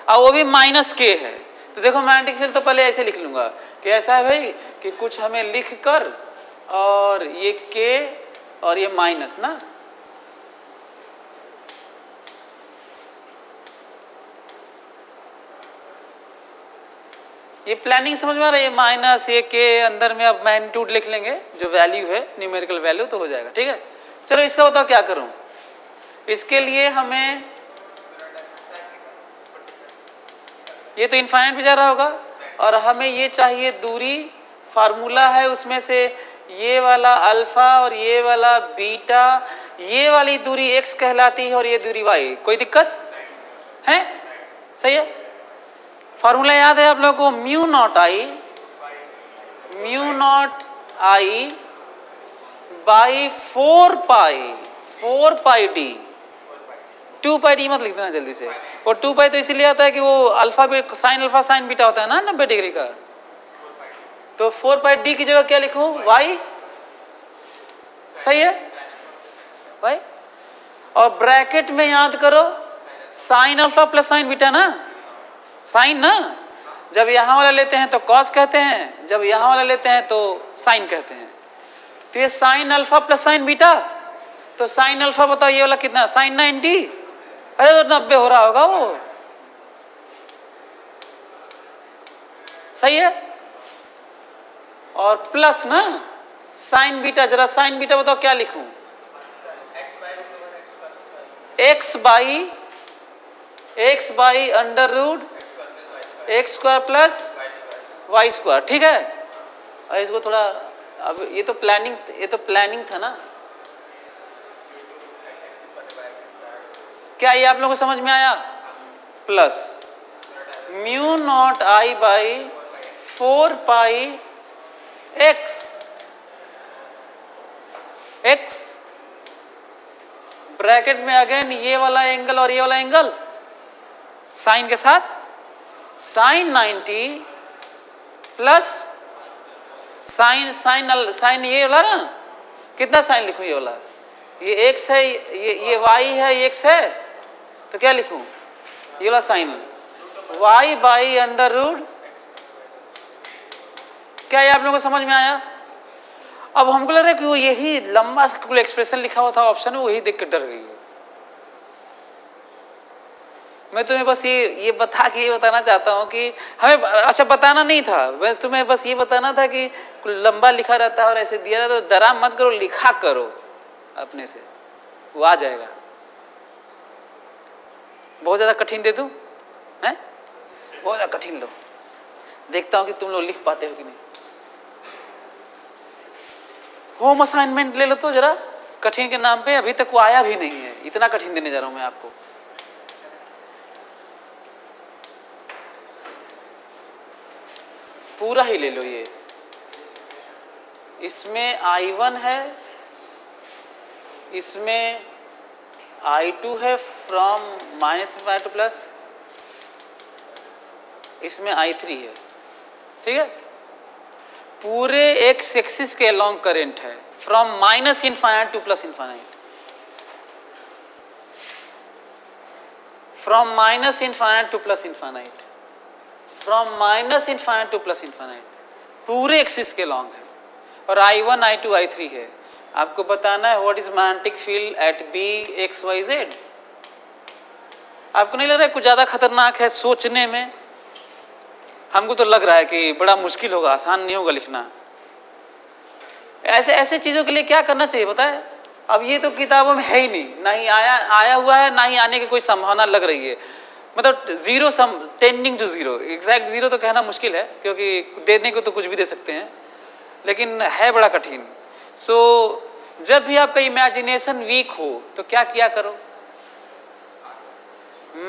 और वो भी माइनस k है। तो देखो मैग्नेटिक फील्ड तो पहले ऐसे लिख लूंगा कि ऐसा है भाई कि कुछ हमें लिख कर और ये k और ये माइनस ना, ये प्लानिंग समझ में आ रहा है। ये माइनस ये के अंदर में अब मैग्नीट्यूड लिख लेंगे, जो वैल्यू है न्यूमेरिकल वैल्यू, तो हो जाएगा, ठीक है। चलो इसका बताओ क्या करूं। इसके लिए हमें, ये तो इनफाइनाइट पे जा रहा होगा, और हमें ये चाहिए दूरी, फार्मूला है उसमें से ये वाला अल्फा और ये वाला बीटा, ये वाली दूरी x कहलाती है और ये दूरी y। कोई दिक्कत है? सही है। फार्मूला याद है आप लोगों को, mu not I by 4 pi D. 2 pi D मत लिख देना जल्दी से, और 2 पाई तो इसीलिए आता है कि वो अल्फा साइन बीटा होता है ना 90 डिग्री का। तो 4 पाई डी की जगह क्या लिखूं, y। सही है भाई। और ब्रैकेट में याद करो sine alpha plus sign beta ना, साइन ना, जब यहां वाला लेते हैं तो कॉस कहते हैं, जब यहां वाला लेते हैं तो साइन कहते हैं। तो ये sine alpha plus sign beta, तो साइन अल्फा बताओ ये वाला कितना, साइन 90, अरे तो 90 हो रहा होगा वो, सही है। और प्लस ना साइन बीटा, जरा साइन बीटा बताओ क्या लिखूं, x by under root X square plus Y square, ठीक है। और इसको थोड़ा, अब ये तो प्लानिंग था ना, क्या ये आप लोगों को समझ में आया। Plus mu not I by 4 pi x, bracket में अगेन ये वाला एंगल और ये वाला एंगल साइन के साथ, साइन 90 प्लस साइन ये वाला ना, कितना साइन लिखूं, ये वाला, ये x है, ये y है, ये x है, तो क्या लिखूं, ये वाला sine y by under root. क्या ये आप लोगों को समझ में आया। अब हमको लग रहा है कि वो यही लंबा एक्सप्रेशन लिखा हुआ था ऑप्शन में, वही देख के डर गई। मैं तुम्हें बस ये बता के ये बताना चाहता हूँ कि हमें, अच्छा बताना नहीं था, बस तुम्हें बस ये बताना था कि लंबा लिखा रहता है और ऐसे दिया रहता है, तो डरा मत करो, लिखा करो अपने से, वो आ जाएगा। बहुत ज्यादा कठिन दे दूं हैं? बहुत ज़्यादा कठिन लो, देखता हूँ कि तुम लोग लिख पाते हो कि नहीं। होम असाइनमेंट ले लो तो जरा, कठिन के नाम पे अभी तक वो आया भी नहीं है, इतना कठिन देने जा रहा हूं मैं आपको। पूरा ही ले लो ये, इसमें I1 है, इसमें I2 है फ्रॉम -∞ टू प्लस, इसमें I3 है, ठीक है। पूरे एक्स एक्सिस के अलॉन्ग करंट है from -∞ to +∞, from -∞ to +∞, from -∞ to +∞, पूरे एक्सिस के लॉन्ग है, और I1 I2 I3 है। आपको बताना है what is magnetic field eight B XYZ। आपको नहीं लग रहा है कुछ ज्यादा खतरनाक है सोचने में? हमको तो लग रहा है कि बड़ा मुश्किल होगा, आसान नहीं होगा लिखना। ऐसे ऐसे चीजों के लिए क्या करना चाहिए पता है? अब ये तो किताबों में है ही नहीं, ना ही आया हुआ है, ना ही आने की कोई संभावना लग रही है। मतलब zero some tending to zero, exact zero तो कहना मुश्किल है क्योंकि देने को तो कुछ भी दे सकते हैं, लेकिन है बड़ा कठिन। सो जब भी आपका इमेजिनेशन वीक हो तो क्या किया करो?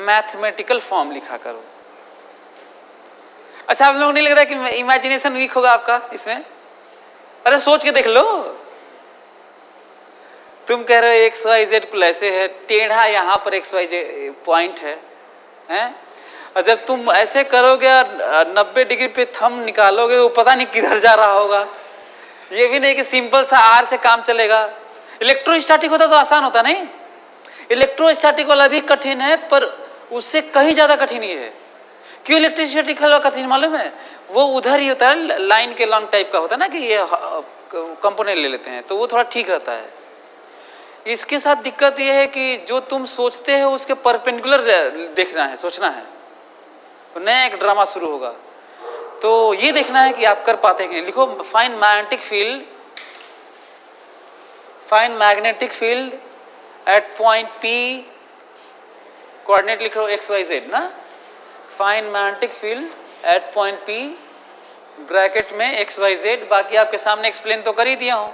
मैथमेटिकल फॉर्म लिखा करो। अच्छा, आप लोगों को नहीं लग रहा है कि इमेजिनेशन वीक होगा आपका इसमें? अरे सोच के देख लो, तुम कह रहे हो XYZ कुल ऐसे है, टेढ़ा यहाँ पर XYZ पॉइंट है, हैं? और जब तुम ऐसे करोगे 90 डिग्री पे थंब निकालोगे वो पता नहीं किधर जा रहा होगा। ये भी नहीं कि सिंपल सा R से काम चलेगा। इलेक्ट्रोस्टैटिक होता तो आसान होता नहीं? इलेक्ट्रोस्टैटिक वाला भी कठिन है, पर उससे कहीं ज्यादा कठिन ही है। क्यों इलेक्ट्रोस्टैटिक वाला कठिन मालूम है? वो उधर ही होता है, लाइन के लॉन्ग टाइप का होता है ना, कि ये कंपोनेंट ले लेते हैं तो वो थोड़ा ठीक रहता है। इसके साथ दिक्कत ये है कि जो तुम सोचते हो उसके परपेंडिकुलर देखना है, सोचना है, तो नया एक ड्रामा शुरू होगा। तो ये देखना है कि आप कर पाते हैं कि नहीं। लिखो find magnetic field, find magnetic field eight point P, coordinate लिखो XYZ ना, find magnetic field eight point P bracket में XYZ। बाकी आपके सामने एक्सप्लेन तो कर ही दिया हूं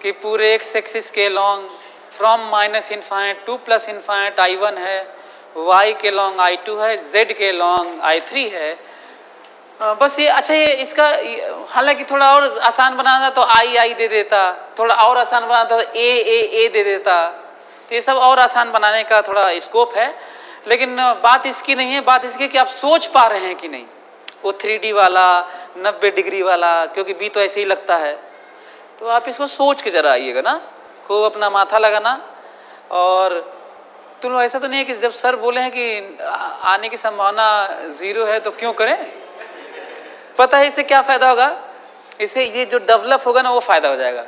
कि पूरे एक्स एक्सिस के लॉन्ग फ्रॉम -∞ टू +∞ I1 है, Y के लॉन्ग I2 है, Z के लॉन्ग I3 है। बस ये अच्छा, ये इसका हालांकि थोड़ा और आसान बनाना तो I दे देता, थोड़ा और आसान बनाता तो A दे देता, तो ये सब और आसान बनाने का थोड़ा स्कोप है। लेकिन बात इसकी नहीं है, बात इसकी कि आप सोच पा रहे हैं कि नहीं। वो 3D वाला 90 डिग्री वाला, क्योंकि B तो ऐसे ही लगता है, तो आप इसको सोच के जरा आइएगा ना, खूब अपना माथा लगाना। और तुम ऐसा तो नहीं है कि जब सर बोले हैं कि आने की संभावना 0 है तो क्यों करें? पता है इससे क्या फायदा होगा? इससे ये जो डेवलप होगा ना वो फायदा हो जाएगा।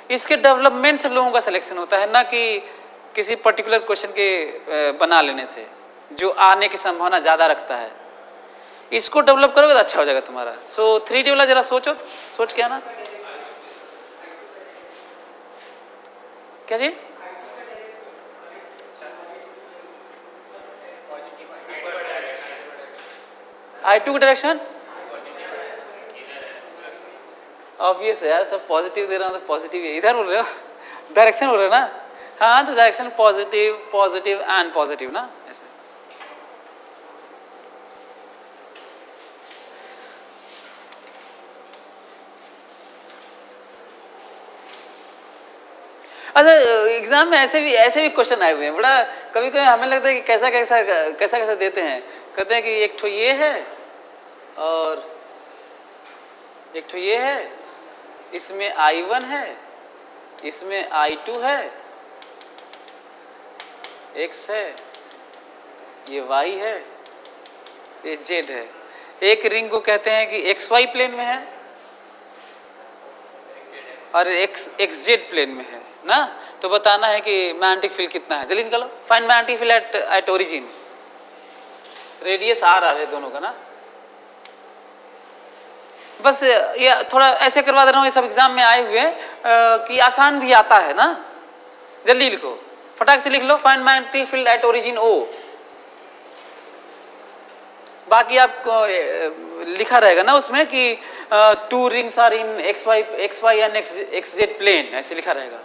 इसके डेवलपमेंट से लोगों का सिलेक्शन होता है, ना कि किसी पर्टिकुलर क्वेश्चन के बना लेने से जो आने की संभावना ज्यादा रखता है। इसको डेवलप करोगे तो अच्छा हो जाएगा तुम्हारा। सो 3D वाला जरा सोचो, सोच के आना। क्या जी? I2 का डायरेक्शन ऑब्वियस है यार, सब पॉजिटिव दे रहा हूँ तो पॉजिटिव है। इधर बोल रहे हो, डायरेक्शन बोल रहे हो ना? हाँ, तो direction positive, positive and positive ना, ऐसे। अच्छा, एग्जाम में ऐसे भी क्वेश्चन आए हुए हैं, बड़ा कभी कभी हमें लगता है कि कैसा देते हैं। कहते हैं कि एक ठो ये है और एक ठो ये है, इसमें I1 है, इसमें I2 है, X है, ये Y है, ये Z है। एक रिंग को कहते हैं कि XY प्लेन में है और XZ प्लेन में है ना। तो बताना है कि मैग्नेटिक फील्ड कितना है, जल्दी निकालो। Find magnetic field at origin, radius R है दोनों का ना। बस ये थोड़ा ऐसे करवा दे रहा हूँ, ये सब एग्जाम में आए हुए हैं कि आसान भी आता है ना। जल्दी लिखो, फटाक से लिख लो। Find magnetic field at origin O। बाकी आपको लिखा रहेगा ना उसमें कि 2 rings are in X Y and X Z plane, ऐसे लिखा रहेगा।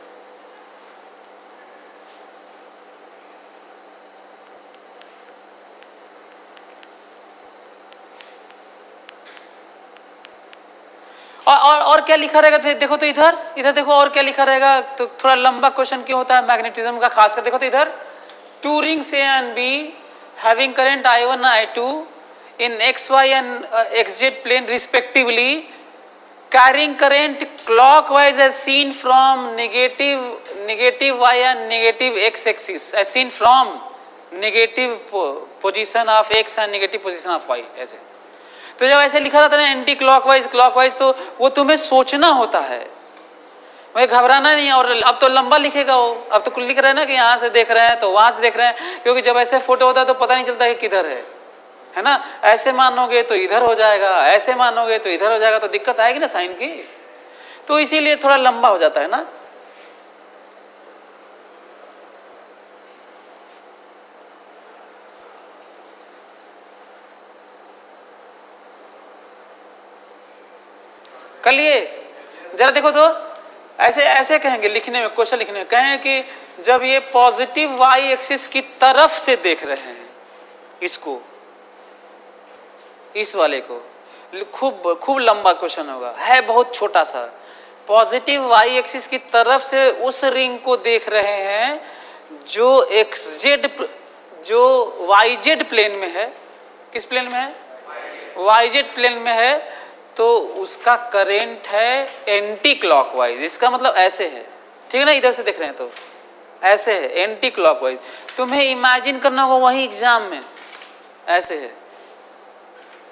और क्या लिखा रहेगा, देखो तो इधर देखो और क्या लिखा रहेगा। तो थोड़ा लंबा क्वेश्चन क्यों होता है मैग्नेटिज्म का, खासकर देखो तो इधर 2 rings A and be having current I1 I2 in XY and XZ plane respectively, carrying current clockwise as seen from negative Y and negative X axis, as seen from negative position of X and negative position of Y। ऐसे तो जब ऐसे लिखा रहता है ना anti clockwise, तो वो तुम्हें सोचना होता है, मुझे घबराना नहीं है। और अब तो लंबा लिखेगा वो, अब तो कुल लिख रहे हैं ना कि यहाँ से देख रहे हैं तो वहां से देख रहे हैं, क्योंकि जब ऐसे फोटो होता है तो पता नहीं चलता कि किधर है ना। ऐसे मानोगे तो इधर हो जाएगा, ऐसे मानोगे तो इधर हो जाएगा, तो दिक्कत आएगी ना साइन की। तो इसीलिए थोड़ा लंबा हो जाता है ना। कलिए जरा देखो तो, ऐसे कहेंगे लिखने में, क्वेश्चन लिखने में कहें कि जब ये पॉजिटिव वाई एक्सिस की तरफ से देख रहे हैं इसको, इस वाले को, खूब लंबा क्वेश्चन होगा, है बहुत छोटा सा। पॉजिटिव वाई एक्सिस की तरफ से उस रिंग को देख रहे हैं जो जो वाईजेड प्लेन में है। किस प्लेन में है? वाईजेड प्लेन में है। तो उसका करेंट है एंटी क्लॉकवाइज। इसका मतलब ऐसे है, ठीक है ना, इधर से देख रहे हैं तो ऐसे है एंटी क्लॉकवाइज। तुम्हें इमेजिन करना होगा वही एग्जाम में, ऐसे है,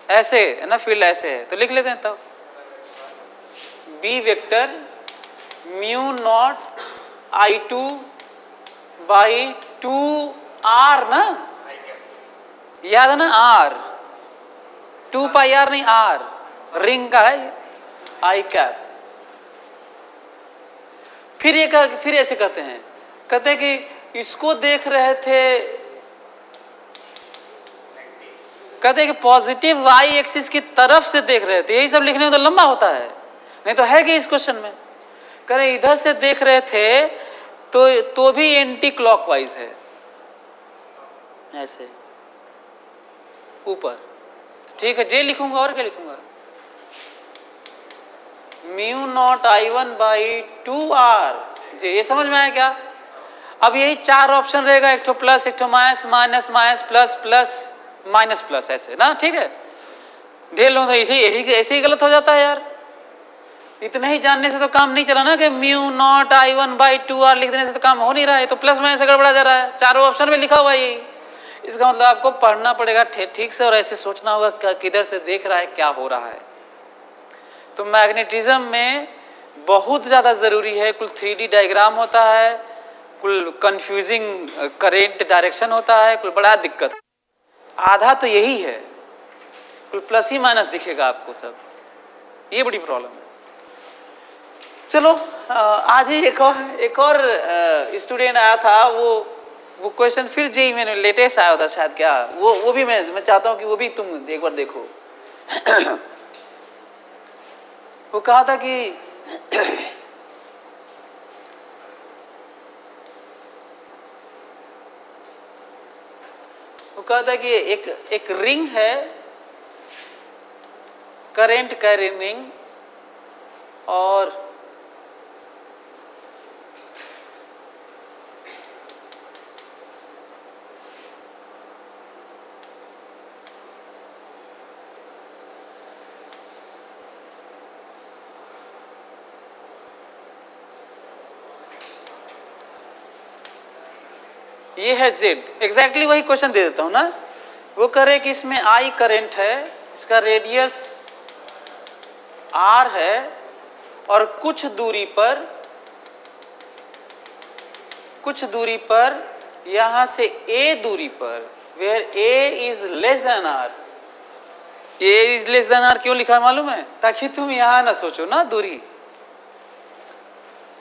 ऐसे है ना, फील्ड ऐसे है। तो लिख लेते हैं तब B vector mu not I2 by 2R ना, याद है ना, R 2 पाई R नहीं, R रिंग का है आई कैप। फिर ऐसे कहते हैं कि इसको देख रहे थे, कहते हैं कि पॉजिटिव वाई एक्सिस की तरफ से देख रहे थे। यही सब लिखने में तो लंबा होता है, नहीं तो है कि इस क्वेश्चन में कह रहे इधर से देख रहे थे तो भी एंटी क्लॉकवाइज है, ऐसे ऊपर। ठीक है, जे लिखूंगा और क्या लिखूंगा, mu naught I1 by 2R जे। ये समझ में आया क्या? अब यही 4 ऑप्शन रहेगा, एक तो प्लस, एक तो minus, minus minus plus plus minus plus, ऐसे ना। ठीक है, ढेर लोग ऐसे ही गलत हो जाता है यार। इतना ही जानने से तो काम नहीं चला ना कि mu naught I1 by 2R लिख देने से तो काम हो नहीं रहा है। तो प्लस माइनस से गड़बड़ा जा रहा है, चारों ऑप्शन में लिखा हुआ है यही। इसका मतलब आपको पढ़ना पड़ेगा ठीक से और ऐसे सोचना होगा किधर से देख रहा है, क्या हो रहा है। तो मैग्नेटिज्म में बहुत ज़्यादा ज़रूरी है, कुल 3D डायग्राम होता है, कुल कंफ्यूजिंग करेंट डायरेक्शन होता है, कुल बड़ा दिक्कत। आधा तो यही है, कुल प्लस ही माइनस दिखेगा आपको सब, ये बड़ी प्रॉब्लम है। चलो आज ही एक और स्टूडेंट आया था, वो क्वेश्चन फिर जेई में लेटेस्ट आया था शायद, क्या वो भी मैं चाहता हूँ कि वो भी तुम एक बार देखो। वो कहा था कि एक रिंग है, करंट कैरिंग रिंग, और ये है जेड। एग्जैक्टली वही क्वेश्चन दे देता हूं ना। वो कह रहे कि इसमें आई करंट है, इसका रेडियस आर है, और कुछ दूरी पर यहां से ए दूरी पर, where A is less than R. A is less than R क्यों लिखा है मालूम है? ताकि तुम यहां ना सोचो ना दूरी।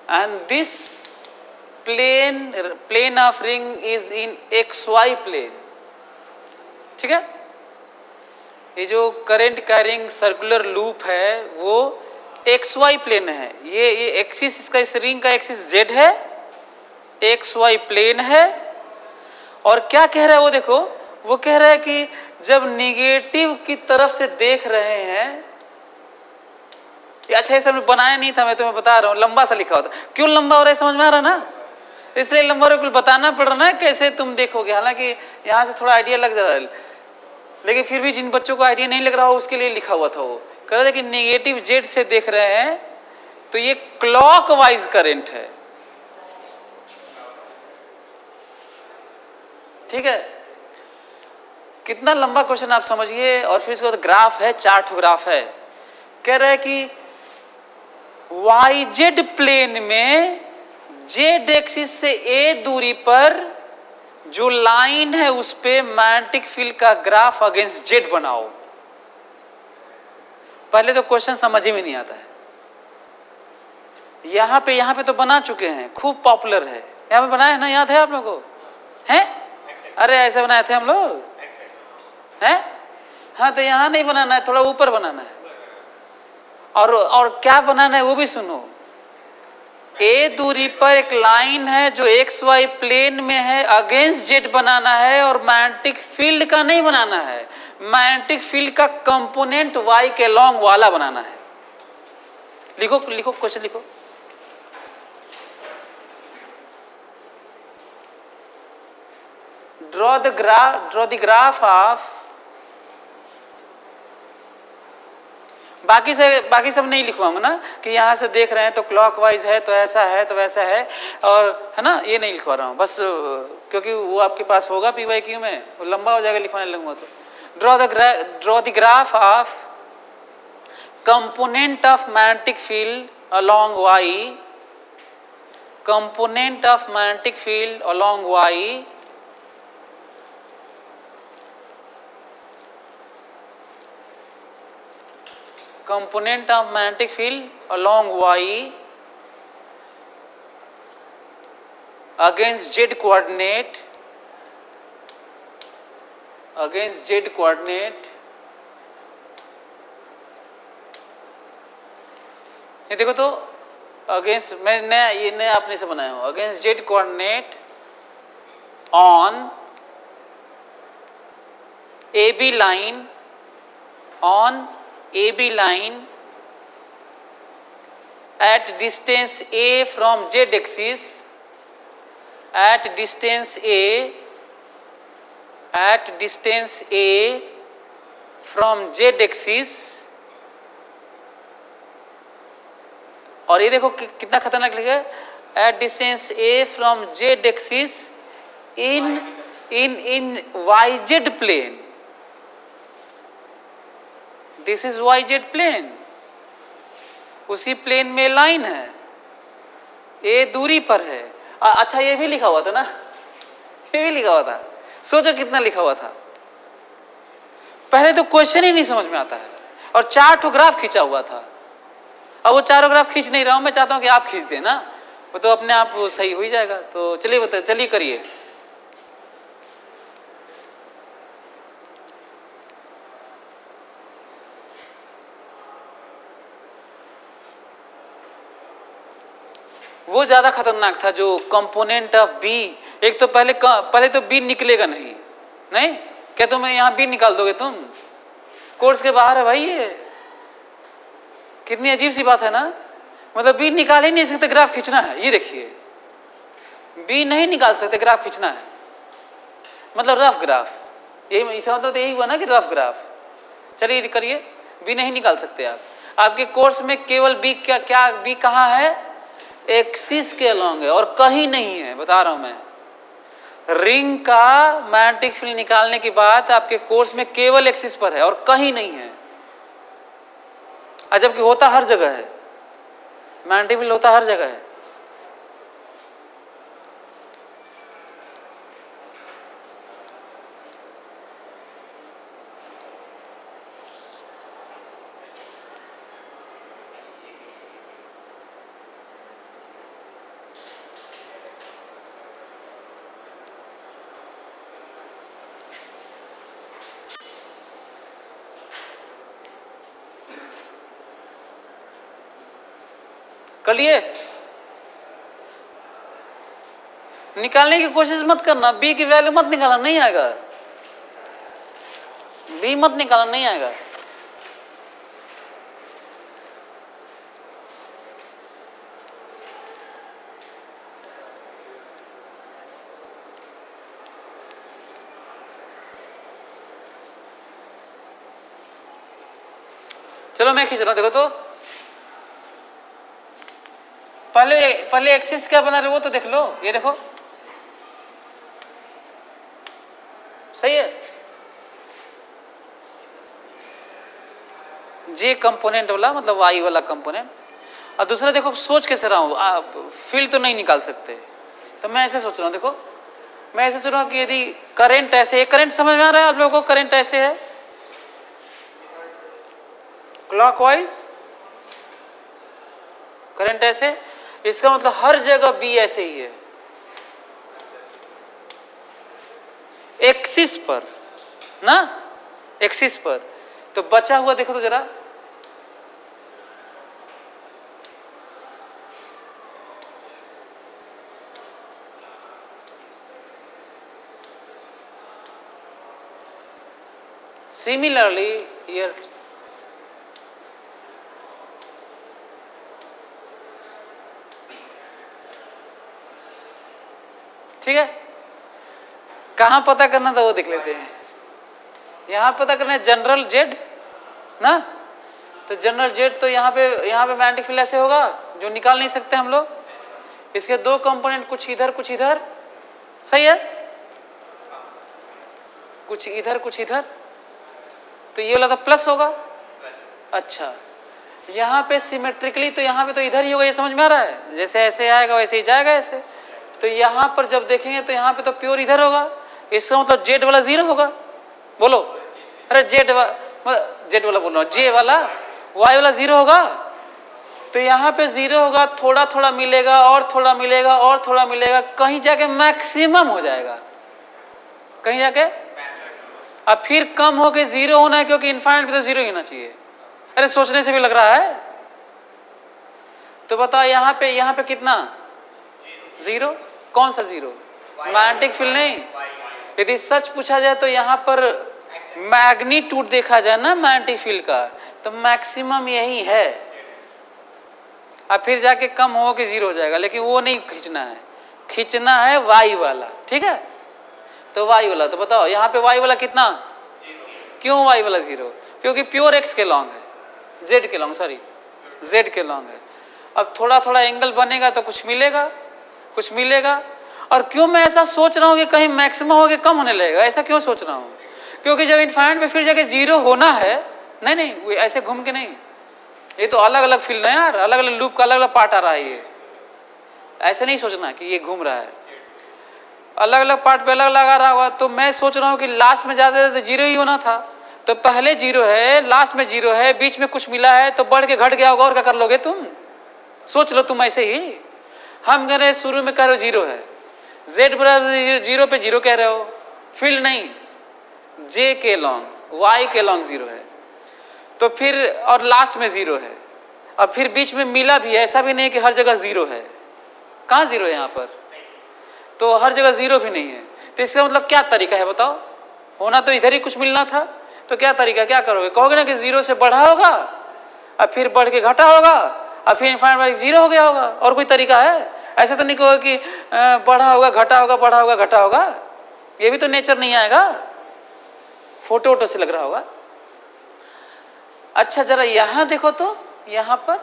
And this plane of ring is in XY plane। ठीक है, ये जो करंट कैरिंग सर्कुलर लूप है वो एक्स वाई प्लेन है, ये एक्सिस इसका, इस रिंग का एक्सिस जेड है, एक्स वाई प्लेन है। और क्या कह रहा है वो देखो, वो कह रहा है कि जब निगेटिव की तरफ से देख रहे हैं, अच्छा ऐसा मैं बनाया नहीं था, मैं तुम्हें बता रहा हूँ, लंबा सा लिखा होता। क्यों लंबा हो रहा है समझ में आ रहा ना, इसलिए लंबा हो रहा है, बताना पड़ रहा है कैसे तुम देखोगे। हालांकि यहाँ से थोड़ा आइडिया लग जा रहा है, लेकिन फिर भी जिन बच्चों को आइडिया नहीं लग रहा हो उसके लिए लिखा हुआ था। वो कह रहे थे कि नेगेटिव जेड से देख रहे हैं तो ये क्लॉकवाइज करंट है, ठीक है। कितना लंबा क्वेश्चन आप समझिए। और फिर इसके बाद ग्राफ है, चार्ट ग्राफ है। कह रहा है कि वाई जेड प्लेन में जेड एक्सिस से ए दूरी पर जो लाइन है उस पे मैग्नेटिक फील्ड का ग्राफ अगेंस्ट जेड बनाओ। पहले तो क्वेश्चन समझ ही में नहीं आता है। यहां पे तो बना चुके हैं, खूब पॉपुलर है, यहां पे बनाया है ना, याद है आप लोगों को? हैं? अरे ऐसे बनाए थे हम लोग हैं? हाँ, तो यहां नहीं बनाना है, थोड़ा ऊपर बनाना है। और क्या बनाना है वो भी सुनो। ए दूरी पर एक लाइन है जो एक्स वाई प्लेन में है, अगेंस्ट जेड बनाना है, और मैग्नेटिक फील्ड का नहीं बनाना है, मैग्नेटिक फील्ड का कंपोनेंट वाई के लॉन्ग वाला बनाना है। लिखो लिखो क्वेश्चन लिखो। ड्रॉ द ग्राफ ऑफ, बाकी सब नहीं लिखवाऊंगा ना, कि यहां से देख रहे हैं तो क्लॉकवाइज है, तो ऐसा है, तो वैसा है, और है ना, ये नहीं लिखवा रहा हूं बस, क्योंकि वो आपके पास होगा पीवाईक्यू में, वो लंबा हो जाएगा लिखवाने लगूंगा तो। Draw the graph of component of magnetic field along Y, component of magnetic field along Y component of magnetic field along y against z coordinate, ये देखो तो अगेंस्ट, मैं नया, ये नया अपने से बनाया हूं, against Z coordinate on A B line, on AB line at distance A from Z axis, at distance A from Z axis। और ये देखो कितना खतरनाक लिखा है, at distance A from Z axis in YZ plane। This is Y Z plane, उसी plane में line है, ए दूरी पर है। अच्छा ये भी लिखा हुआ था ना, ये भी लिखा हुआ था, सोचो कितना लिखा हुआ था। पहले तो क्वेश्चन ही नहीं समझ में आता है, और 4 ग्राफ खींचा हुआ था। अब वो 4 ग्राफ खींच नहीं रहा हूं, मैं चाहता हूं कि आप खींच देना, वो तो अपने आप वो सही हो ही जाएगा। तो चलिए करिए। वो ज्यादा खतरनाक था जो कंपोनेंट ऑफ बी। एक तो पहले तो बी निकलेगा नहीं, क्या तुम यहां बी निकाल दोगे? तुम कोर्स के बाहर है भाई, ये कितनी अजीब सी बात है ना। मतलब बी निकाल ही नहीं सकते, ग्राफ खींचना है। ये देखिए, बी नहीं निकाल सकते, ग्राफ खींचना है, मतलब रफ ग्राफ। यही इसका मतलब तो यही हुआ ना कि रफ ग्राफ। चलिए करिए, बी नहीं निकाल सकते आप। आपके कोर्स में केवल बी क्या बी कहाँ है? एक्सिस के अलोंग है, और कहीं नहीं है, बता रहा हूं मैं। रिंग का मैग्नेटिक फील्ड निकालने की बात आपके कोर्स में केवल एक्सिस पर है, और कहीं नहीं है। जबकि होता हर जगह है, मैग्नेटिक फील्ड होता हर जगह है। कर लिए? निकालने की कोशिश मत करना, बी की वैल्यू मत निकालना, नहीं आएगा। बी मत निकालना, नहीं आएगा। चलो मैं खींच रहा हूं, देखो तो पहले एक्सिस क्या बना रहे वो तो देख लो। ये देखो सही है, जे कंपोनेंट वाला मतलब वाई वाला कंपोनेंट। और दूसरा देखो सोच कैसे रहा हूं, फील्ड तो नहीं निकाल सकते, तो मैं ऐसे सोच रहा हूं। देखो मैं ऐसे सोच रहा हूं कि यदि करंट ऐसे, करंट समझ में आ रहा है आप लोगों को? करंट ऐसे है क्लॉकवाइज, करंट ऐसे, इसका मतलब हर जगह बी ऐसे ही है, एक्सिस पर ना, एक्सिस पर। तो बचा हुआ देखो तो जरा, सिमिलरली हियर ठीक है। कहां पता करना था वो देख लेते हैं। यहां पता करना है जनरल जेड ना, तो जनरल जेड तो यहाँ पे मैग्नेटिक फील्ड ऐसे होगा जो निकाल नहीं सकते हम लोग। इसके दो कंपोनेंट, कुछ इधर कुछ इधर, सही है, कुछ इधर कुछ इधर, तो ये वाला तो प्लस होगा। अच्छा यहाँ पे सिमेट्रिकली तो यहाँ पे तो इधर ही होगा, ये समझ में आ रहा है? जैसे ऐसे आएगा वैसे ही जाएगा ऐसे। तो यहाँ पर जब देखेंगे तो यहाँ पे तो प्योर इधर होगा, इसका मतलब जेड वाला जीरो होगा। बोलो, अरे जेड वाला बोल रहा हूँ, जे वाला वाई वाला जीरो होगा। तो यहाँ पे जीरो होगा, थोड़ा थोड़ा मिलेगा और थोड़ा मिलेगा और थोड़ा मिलेगा, कहीं जाके मैक्सिमम हो जाएगा, कहीं जाके अब फिर कम होके जीरो होना है, क्योंकि इनफाइनाइट पे तो जीरो ही होना चाहिए। अरे सोचने से भी लग रहा है। तो बताओ यहाँ पे कितना जीरो, कौन सा जीरो? मैग्नेटिक फील्ड नहीं। यदि सच पूछा जाए तो यहाँ पर मैग्नीट्यूड देखा जाए ना मैग्नेटिक फील्ड का, तो मैक्सिमम यही है, अब फिर जाके कम हो के जीरो हो जाएगा, लेकिन वो नहीं खींचना है, खींचना है वाई वाला, ठीक है। तो वाई वाला, तो बताओ यहाँ पे वाई वाला कितना? क्यों वाई वाला जीरो? क्योंकि प्योर एक्स के लॉन्ग है, जेड के लॉन्ग, सॉरी जेड के लॉन्ग है। अब थोड़ा थोड़ा एंगल बनेगा तो कुछ मिलेगा, कुछ मिलेगा। और क्यों मैं ऐसा सोच रहा हूँ कि कहीं मैक्सिमम हो के कम होने लगेगा, ऐसा क्यों सोच रहा हूँ? क्योंकि जब इनफाइनाइट पे फिर जाके जीरो होना है, नहीं ऐसे घूम के नहीं, ये तो अलग अलग फील्ड है यार, अलग अलग लूप का अलग अलग पार्ट आ रहा है। ये ऐसे नहीं सोचना कि ये घूम रहा है, अलग अलग पार्ट पे अलग अलग आ रहा होगा। तो मैं सोच रहा हूँ कि लास्ट में ज्यादा तो जीरो ही होना था, तो पहले जीरो है, लास्ट में जीरो है, बीच में कुछ मिला है, तो बढ़ के घट गया होगा। और क्या कर लोगे तुम? सोच लो तुम ऐसे ही। हम कह रहे हैं शुरू में कह रहे हो जीरो है, जेड बराबर जीरो पे जीरो कह रहे हो, फील्ड नहीं, जे के लॉन्ग वाई के लॉन्ग जीरो है, तो फिर और लास्ट में जीरो है, अब फिर बीच में मिला भी है, ऐसा भी नहीं कि हर जगह जीरो है। कहाँ जीरो है यहाँ पर? तो हर जगह जीरो भी नहीं है। तो इसका मतलब क्या तरीका है बताओ? होना तो इधर ही कुछ मिलना था, तो क्या तरीका, क्या करोगे? कहोगे ना कि जीरो से बढ़ा होगा, अब फिर बढ़ के घटा होगा, अब फिर इनफाइनाइट जीरो हो गया होगा। और कोई तरीका है? ऐसा तो नहीं कहोगे कि बढ़ा होगा घटा होगा, बढ़ा होगा घटा होगा, ये भी तो नेचर नहीं आएगा, फोटो वोटो से लग रहा होगा। अच्छा जरा यहाँ देखो तो, यहाँ पर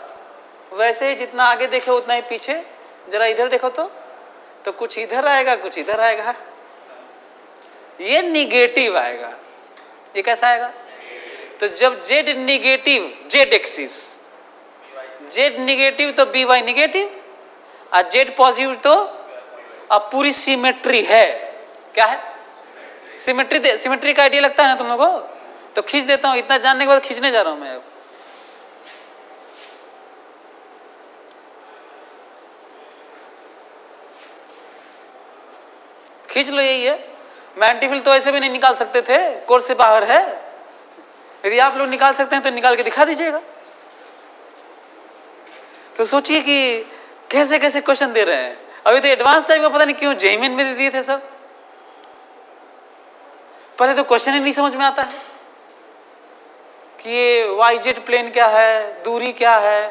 वैसे ही जितना आगे देखे उतना ही पीछे, जरा इधर देखो तो कुछ इधर आएगा कुछ इधर आएगा, ये निगेटिव आएगा। ये कैसा आएगा? तो जब Z negative, Z axis, Z negative तो बी वाई निगेटिव, और जेड पॉजिटिव तो अब पूरी सिमेट्री है। क्या है? सिमेट्री। सिमेट्री का आइडिया लगता है ना तुम लोगों को? तो खींच देता हूं, इतना जानने के बाद खींचने जा रहा हूं मैं अब। खींच लो, यही है। मैग्नेटिक फील्ड तो ऐसे भी नहीं निकाल सकते थे, कोर्स से बाहर है। यदि आप लोग निकाल सकते हैं तो निकाल के दिखा दीजिएगा। तो सोचिए कि कैसे कैसे क्वेश्चन दे रहे हैं। अभी तो एडवांस टाइप का पता नहीं क्यों जेईई में दे दिए थे सब। पहले तो क्वेश्चन ही नहीं समझ में आता है कि ये वाईजेड प्लेन क्या है, दूरी क्या है,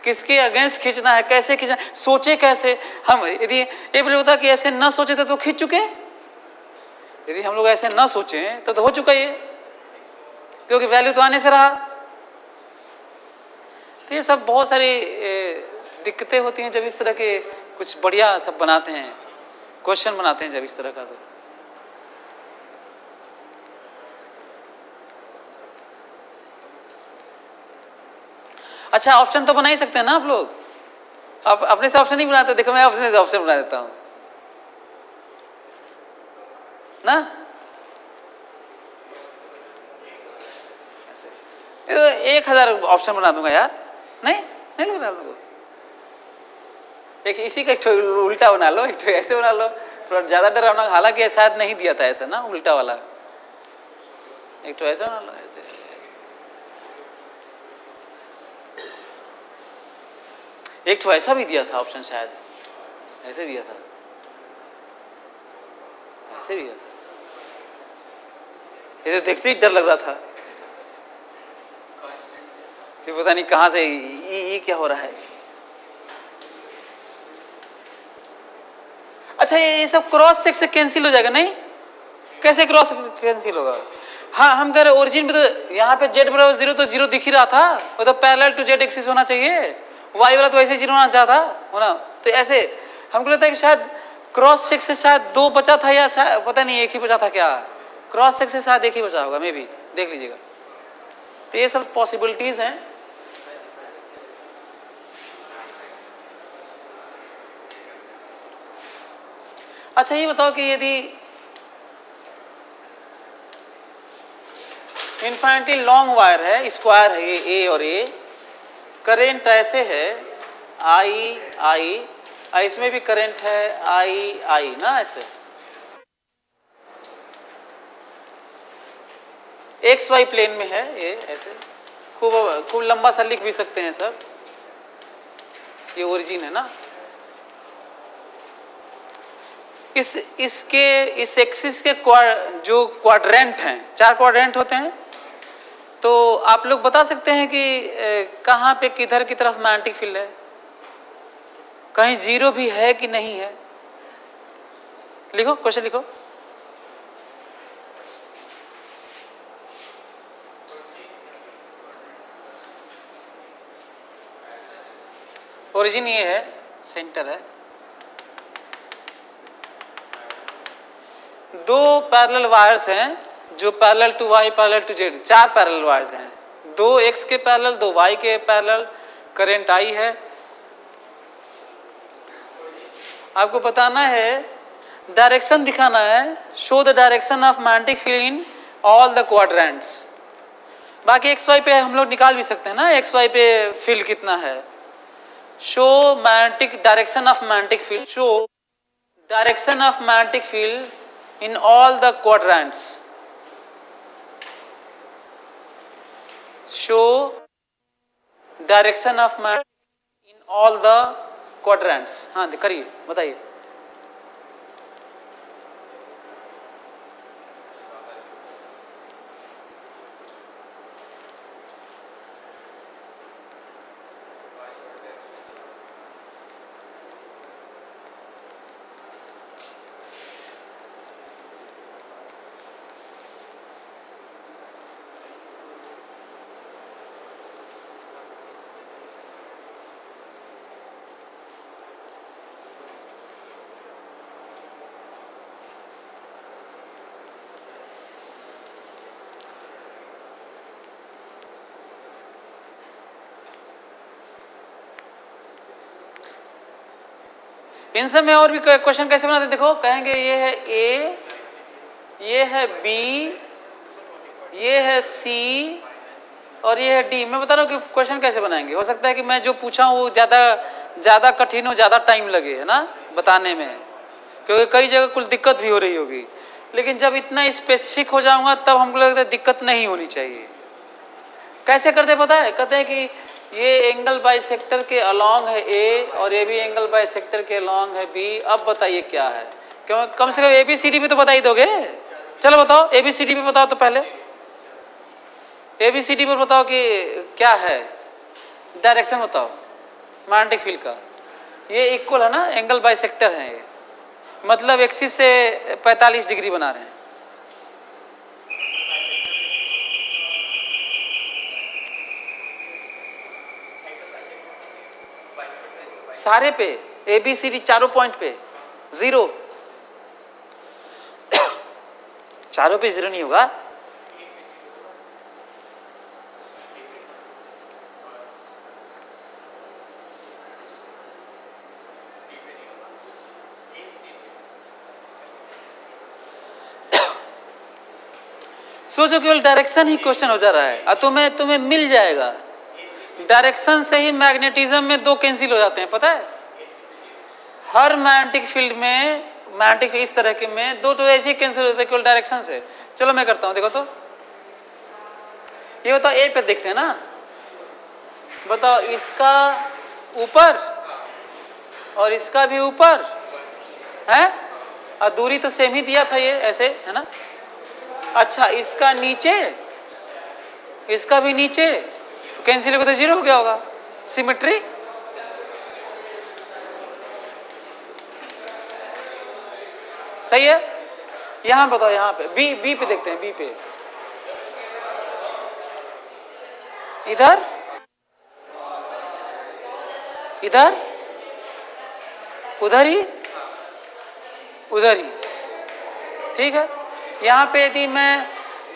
किसके अगेंस्ट खींचना है, कैसे खींचना है, सोचे कैसे। हम यदि ये बोले होता कि ऐसे न सोचे तो खींच चुके, यदि हम लोग ऐसे न सोचे तो हो चुका ये, क्योंकि वैल्यू तो आने से रहा। तो ये सब बहुत सारी दिक्कतें होती हैं जब इस तरह के कुछ बढ़िया सब बनाते हैं, क्वेश्चन बनाते हैं जब इस तरह का। तो अच्छा, ऑप्शन तो बना ही सकते हैं ना आप लोग। आप अपने से ऑप्शन नहीं बनाते। देखो मैं अपने से ऑप्शन बना देता हूं ना। 1000 ऑप्शन बना दूंगा यार। नहीं नहीं लग रहा आप लोगों को? एक इसी का एक उल्टा बना लो, एक ऐसे बना लो, थोड़ा ज्यादा डरावना। हालांकि शायद नहीं दिया था ऐसा ना, उल्टा वाला। एक तो ऐसा बना लो, ऐसे एक तो ऐसा भी दिया था ऑप्शन, शायद ऐसे दिया था, ऐसे दिया था। ये तो देखते ही डर लग रहा था कि पता नहीं कहां से ये क्या हो रहा है। अच्छा, ये सब क्रॉस चेक से कैंसिल हो जाएगा नहीं? कैसे क्रॉस कैंसिल होगा? हाँ, हम कह रहे ओरिजिन में तो यहाँ पे z बराबर 0 तो 0 दिख ही रहा था, वो तो पैरेलल टू z एक्सिस होना चाहिए। y वाला तो ऐसे 0 होना चाहता होना। तो ऐसे हमको लगता है कि शायद क्रॉस चेक से शायद 2 बचा था, या शायद पता नहीं एक ही बचा था क्या। क्रॉस चेक से शायद एक ही बचा होगा, मे बी, देख लीजिएगा। तो ये सब पॉसिबिलिटीज हैं। अच्छा, ये बताओ कि यदि इन्फिनिटी लॉन्ग वायर है, स्क्वायर है ये ए और ए, करंट ऐसे है आई, इसमें भी करंट है आई ना, ऐसे एक्स वाई प्लेन में है ये, ऐसे खूब लंबा सा लिख भी सकते हैं सब। ये ओरिजिन है ना। इस एक्सिस के जो क्वाड्रेंट हैं, 4 क्वाड्रेंट होते हैं। तो आप लोग बता सकते हैं कि कहाँ पे किधर की तरफ मैग्नेटिक फील्ड है, कहीं 0 भी है कि नहीं है? लिखो, क्वेश्चन लिखो। ओरिजिन ये है, सेंटर है। 2 पैरेलल वायर्स हैं जो parallel to Y, parallel to Z, 4 parallel wires हैं। 2 एक्स के पैरेलल, 2 वाई के पैरेलल, करंट आई है। आपको बताना है, डायरेक्शन दिखाना है, show the direction of magnetic field in all the quadrants. बाकी एक्स वाई पे हम लोग निकाल भी सकते हैं ना, एक्स वाई पे फील्ड कितना है। Show magnetic direction of magnetic field, show direction of magnetic field in all the quadrants. Show direction of magnetic in all the quadrants. हाँ, करिए, बताइए। इन सब में और भी क्वेश्चन कैसे बनाते हैं, देखो। कहेंगे ये है ए, ये है बी, ये है सी और ये है डी। मैं बता रहा हूँ कि क्वेश्चन कैसे बनाएंगे। हो सकता है कि मैं जो पूछा हूँ वो ज़्यादा कठिन हो, ज़्यादा टाइम लगे, है ना, बताने में, क्योंकि कई जगह कुछ दिक्कत भी हो रही होगी। लेकिन जब इतना स्पेसिफिक हो जाऊंगा तब हमको लगता है दिक्कत नहीं होनी चाहिए। कैसे करते पता है? कहते हैं कि ये एंगल बाइसेक्टर के अलोंग है ए और ये भी एंगल बाइसेक्टर के अलोंग है बी। अब बताइए क्या है, क्यों कम से कम एबीसीडी पे तो बता ही दोगे। चलो बताओ एबीसीडी पे बताओ, तो पहले एबीसीडी पर बताओ कि क्या है, डायरेक्शन बताओ मैग्नेटिक फील्ड का। ये इक्वल है ना, एंगल बाइसेक्टर है ये, मतलब एक्सिस से 45 डिग्री बना रहे हैं। सारे पे एबीसीडी चारों पॉइंट पे जीरो, चारों पे जीरो नहीं होगा। सोचो केवल डायरेक्शन ही क्वेश्चन हो जा रहा है, तुम्हें मिल जाएगा। डायरेक्शन से ही मैग्नेटिज्म में दो कैंसिल हो जाते हैं, पता है। हर मैग्नेटिक फील्ड में, मैग्नेटिक इस तरह के में दो तो ऐसे ही कैंसिल होते हैं केवल डायरेक्शन से। चलो मैं करता हूं, देखो तो ये बताओ, ए पे देखते हैं ना, बताओ इसका ऊपर और इसका भी ऊपर है, और दूरी तो सेम ही दिया था ये, ऐसे है ना। अच्छा इसका नीचे, इसका भी नीचे, तो कैंसिल होगा तो जीरो हो गया होगा, सिमेट्री। सही है। यहां बताओ, यहां पे बी पे देखते हैं, बी पे इधर इधर उधर ही उधर ही, ठीक है। यहां पे यदि मैं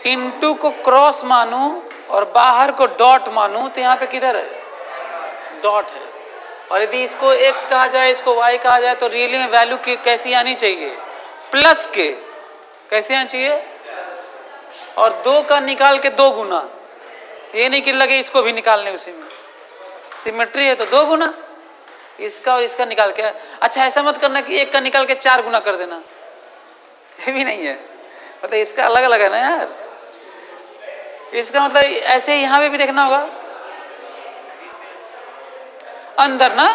इनटू को क्रॉस मानूं और बाहर को डॉट मानूं तो यहां पे किधर है, डॉट है। और यदि इसको x कहा जाए, इसको y कहा जाए, तो रियली में वैल्यू कैसी आनी चाहिए, प्लस के, कैसे आनी चाहिए, और दो का निकाल के दो गुना, ये नहीं कि लगे इसको भी निकालने उसी में। सिमेट्री है तो दो गुना इसका और इसका निकाल के। अच्छा ऐसा मत करना कि एक का निकाल के चार गुना कर देना, ये भी नहीं है, मतलब इसका अलग अलग है ना यार। इसका मतलब ऐसे यहां पे भी देखना होगा, अंदर ना,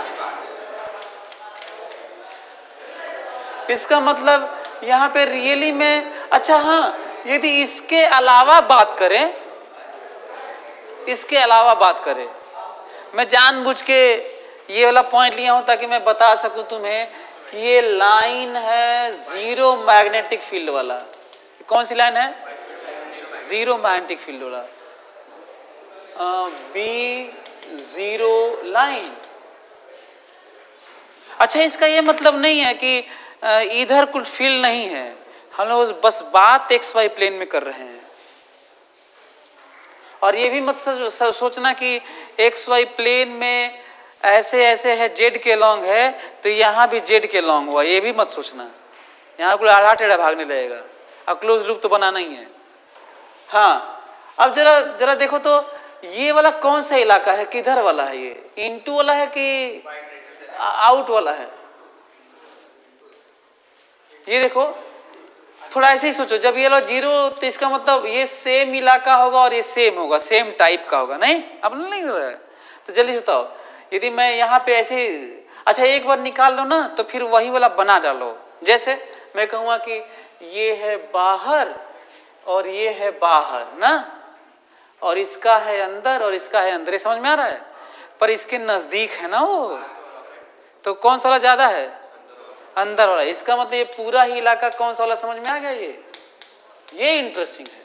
इसका मतलब यहां पे रियली में। अच्छा हाँ, यदि इसके अलावा बात करें, इसके अलावा बात करें, मैं जानबूझ के ये वाला पॉइंट लिया हूं ताकि मैं बता सकूं तुम्हें कि ये लाइन है जीरो मैग्नेटिक फील्ड वाला। कौन सी लाइन है, जीरो मैग्नेटिक फील्ड वाला, बी जीरो लाइन। अच्छा इसका ये मतलब नहीं है कि इधर कुछ फील्ड नहीं है, हम लोग बस बात एक्स वाई प्लेन में कर रहे हैं। और ये भी मत सोचना कि एक्स वाई प्लेन में ऐसे ऐसे है, जेड के लॉन्ग है तो यहाँ भी जेड के लॉन्ग हुआ, ये भी मत सोचना। यहाँ कुछ आधा टेढ़ा भागने लगेगा, अब क्लोज लूप तो बना नहीं है। हाँ अब जरा जरा देखो तो ये वाला कौन सा इलाका है, किधर वाला है, ये इनटू वाला है कि आउट वाला है। ये देखो थोड़ा ऐसे ही सोचो, जब ये लो जीरो तो इसका मतलब ये सेम इलाका होगा और ये सेम होगा, सेम टाइप का होगा, नहीं अपना नहीं हो रहा है। तो जल्दी बताओ, यदि मैं यहाँ पे ऐसे, अच्छा एक बार निकाल लो ना तो फिर वही वाला बना डालो। जैसे मैं कहूँगा कि ये है बाहर और ये है बाहर ना, और इसका है अंदर और इसका है अंदर, ये समझ में आ रहा है। पर इसके नजदीक है ना वो, तो कौन सा वाला ज्यादा है, अंदर वाला। इसका मतलब ये पूरा ही इलाका कौन सा वाला, समझ में आ गया। ये इंटरेस्टिंग है।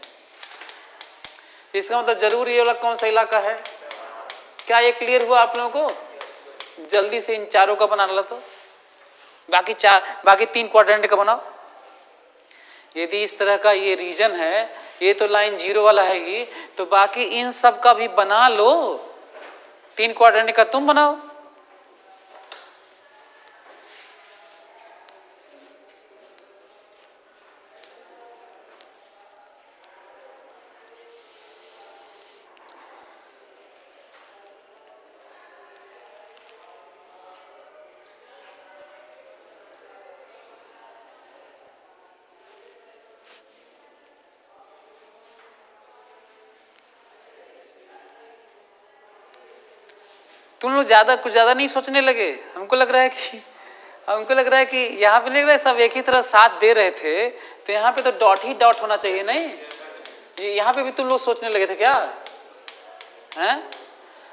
इसका मतलब जरूर ये वाला कौन सा इलाका है। क्या ये क्लियर हुआ आप लोगों को। जल्दी से इन चारों का बना लो, तो बाकी तीन क्वाड्रेंट का बनाओ। यदि इस तरह का ये रीजन है, ये तो लाइन जीरो वाला है ही, तो बाकी इन सब का भी बना लो। तीन क्वाड्रेंट का तुम बनाओ। तुम लोग ज्यादा कुछ ज्यादा नहीं सोचने लगे। हमको लग रहा है कि यहाँ पे लग रहा है सब एक ही तरह साथ दे रहे थे, तो यहाँ पे तो डॉट ही डॉट होना चाहिए। नहीं, ये यहाँ पे भी तुम लोग सोचने लगे थे क्या? हैं?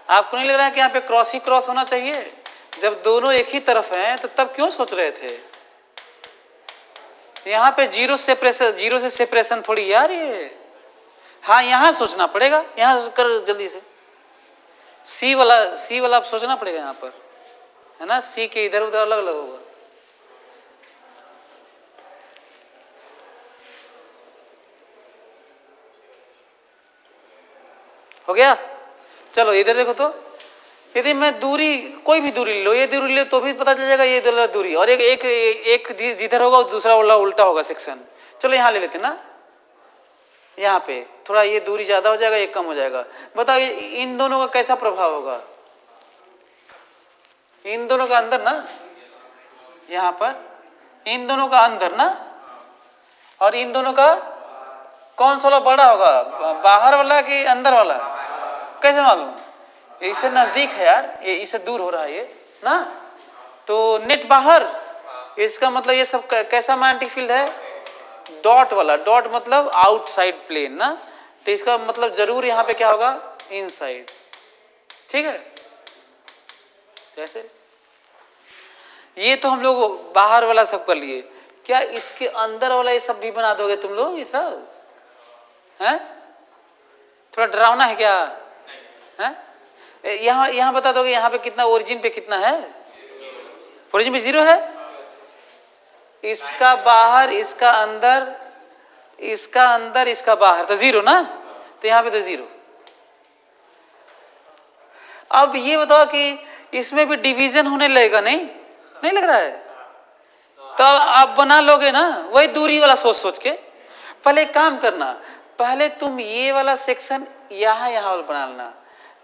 आपको नहीं लग रहा है कि यहाँ पे क्रॉस ही क्रॉस होना चाहिए? जब दोनों एक ही तरफ हैं तो तब क्यों सोच रहे थे? यहाँ पे जीरो से सेपरेशन थोड़ी यार ये। हाँ, यहाँ सोचना पड़ेगा, यहाँ कर जल्दी से। सी वाला आप सोचना पड़ेगा यहाँ पर, है ना? सी के इधर उधर अलग अलग होगा। हो गया? चलो इधर देखो तो, यदि मैं दूरी कोई भी दूरी लो, ये दूरी ले तो भी पता चल जाएगा ये दूरी, और एक जिधर होगा दूसरा वाला उल्टा होगा सेक्शन। चलो यहाँ ले लेते ना, यहाँ पे थोड़ा ये दूरी ज्यादा हो जाएगा, ये कम हो जाएगा। बताओ इन दोनों का कैसा प्रभाव होगा? इन दोनों का अंदर ना, यहाँ पर इन दोनों का अंदर ना, और इन दोनों का कौन सा वाला बड़ा होगा, बाहर वाला कि अंदर वाला? कैसे मालूम? इससे नजदीक है यार, ये इससे दूर हो रहा है ये ना, तो नेट बाहर। इसका मतलब ये सब कैसा मैग्नेटिक फील्ड है? डॉट वाला। डॉट मतलब आउटसाइड प्लेन ना, तो इसका मतलब जरूर यहाँ पे क्या होगा? इनसाइड। ठीक है, जैसे ये तो हम लोग बाहर वाला सब कर लिए, क्या इसके अंदर वाला ये सब भी बना दोगे तुम लोग? ये सब है थोड़ा डरावना है क्या? है यहाँ बता दोगे यहाँ पे कितना ओरिजिन पे कितना है? ओरिजिन पे 0 है। इसका बाहर, इसका अंदर, इसका अंदर, इसका बाहर, तो 0 ना, तो यहाँ पे तो 0। अब ये बताओ कि इसमें भी डिवीजन होने लगेगा? नहीं लग रहा है? तो आप बना लोगे ना वही दूरी वाला सोच के। पहले एक काम करना, पहले तुम ये वाला सेक्शन यहाँ वाला बना लेना।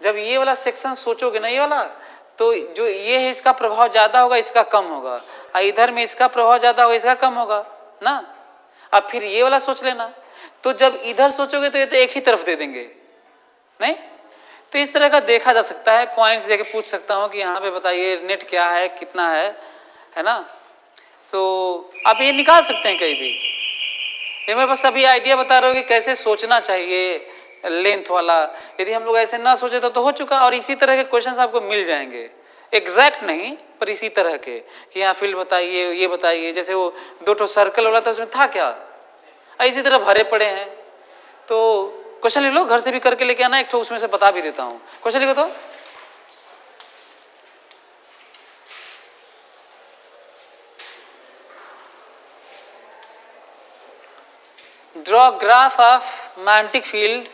जब ये वाला सेक्शन सोचोगे ना, ये वाला, तो जो ये है इसका प्रभाव ज्यादा होगा, इसका कम होगा, और इधर में इसका प्रभाव ज्यादा होगा, इसका कम होगा ना। अब फिर ये वाला सोच लेना, तो जब इधर सोचोगे तो ये तो एक ही तरफ दे देंगे। नहीं, तो इस तरह का देखा जा सकता है। पॉइंट्स देके पूछ सकता हूँ कि यहाँ पे बताइए नेट क्या है, कितना है ना। सो आप ये निकाल सकते हैं कहीं भी। ये मैं बस अभी आइडिया बता रहा हूँ कि कैसे सोचना चाहिए लेंथ वाला। यदि हम लोग ऐसे ना सोचे तो हो चुका। और इसी तरह के क्वेश्चंस आपको मिल जाएंगे, एग्जैक्ट नहीं पर इसी तरह के, कि यहाँ फील्ड बताइए, ये बताइए। जैसे वो 2 सर्कल वाला था, उसमें था क्या? इसी तरह भरे पड़े हैं। तो क्वेश्चन लिख लो, घर से भी करके लेके आना, एक तो उसमें से बता भी देता हूँ। क्वेश्चन लिखो तो, draw graph of magnetic field,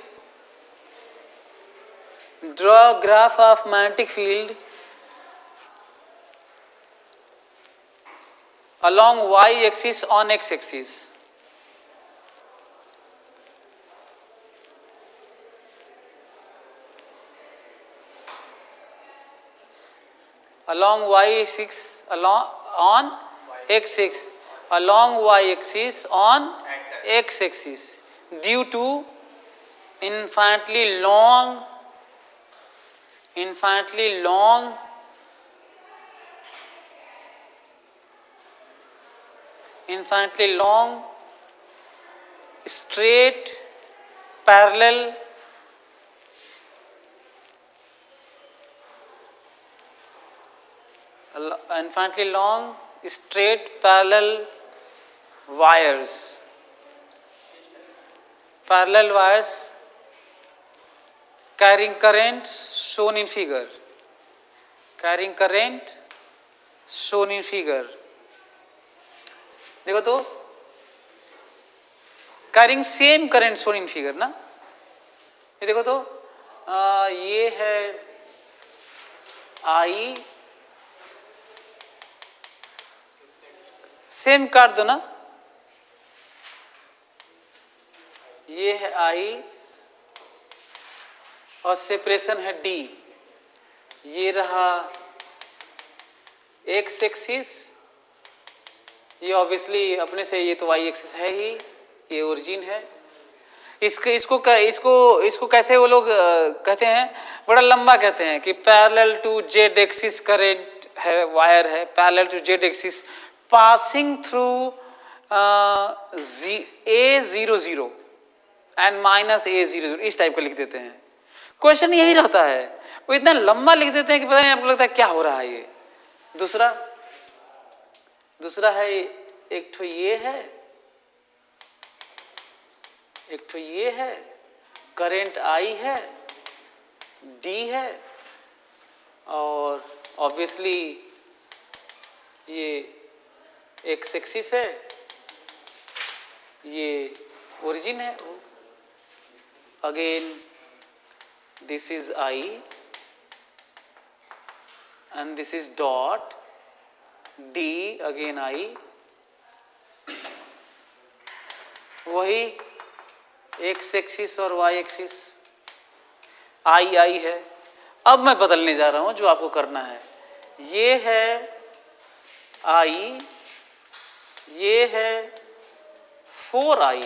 draw graph of magnetic field along y axis on x axis. Along y axis, on x axis, along y axis on x axis, due to infinitely long straight parallel wires, carrying current shown in figure, देखो तो carrying same current shown in figure ना। ये देखो तो ये है आई, same काट दो ना, ये है आई और सेपरेशन है डी। ये रहा एक्स एक्सिस, ये ऑब्वियसली अपने से, ये तो वाई एक्सिस है ही, ये ओरिजिन है। इसको कैसे वो लोग कहते हैं, बड़ा लंबा कहते हैं कि parallel to Z axis current है, वायर है parallel to Z axis passing through A00 and minus A00, इस टाइप का लिख देते हैं। क्वेश्चन यही रहता है, वो इतना लंबा लिख देते हैं कि पता नहीं आपको लगता है क्या हो रहा है ये। दूसरा है एक ठो ये है, एक तो ये है, करंट I है, D है, और ऑब्वियसली ये एक्स एक्सिस है, ये ओरिजिन है। Again this is I and this is dot D, again I, वही एक्स एक्सिस और वाई एक्सिस I है। अब मैं बदलने जा रहा हूं, जो आपको करना है ये है I, ये है 4I,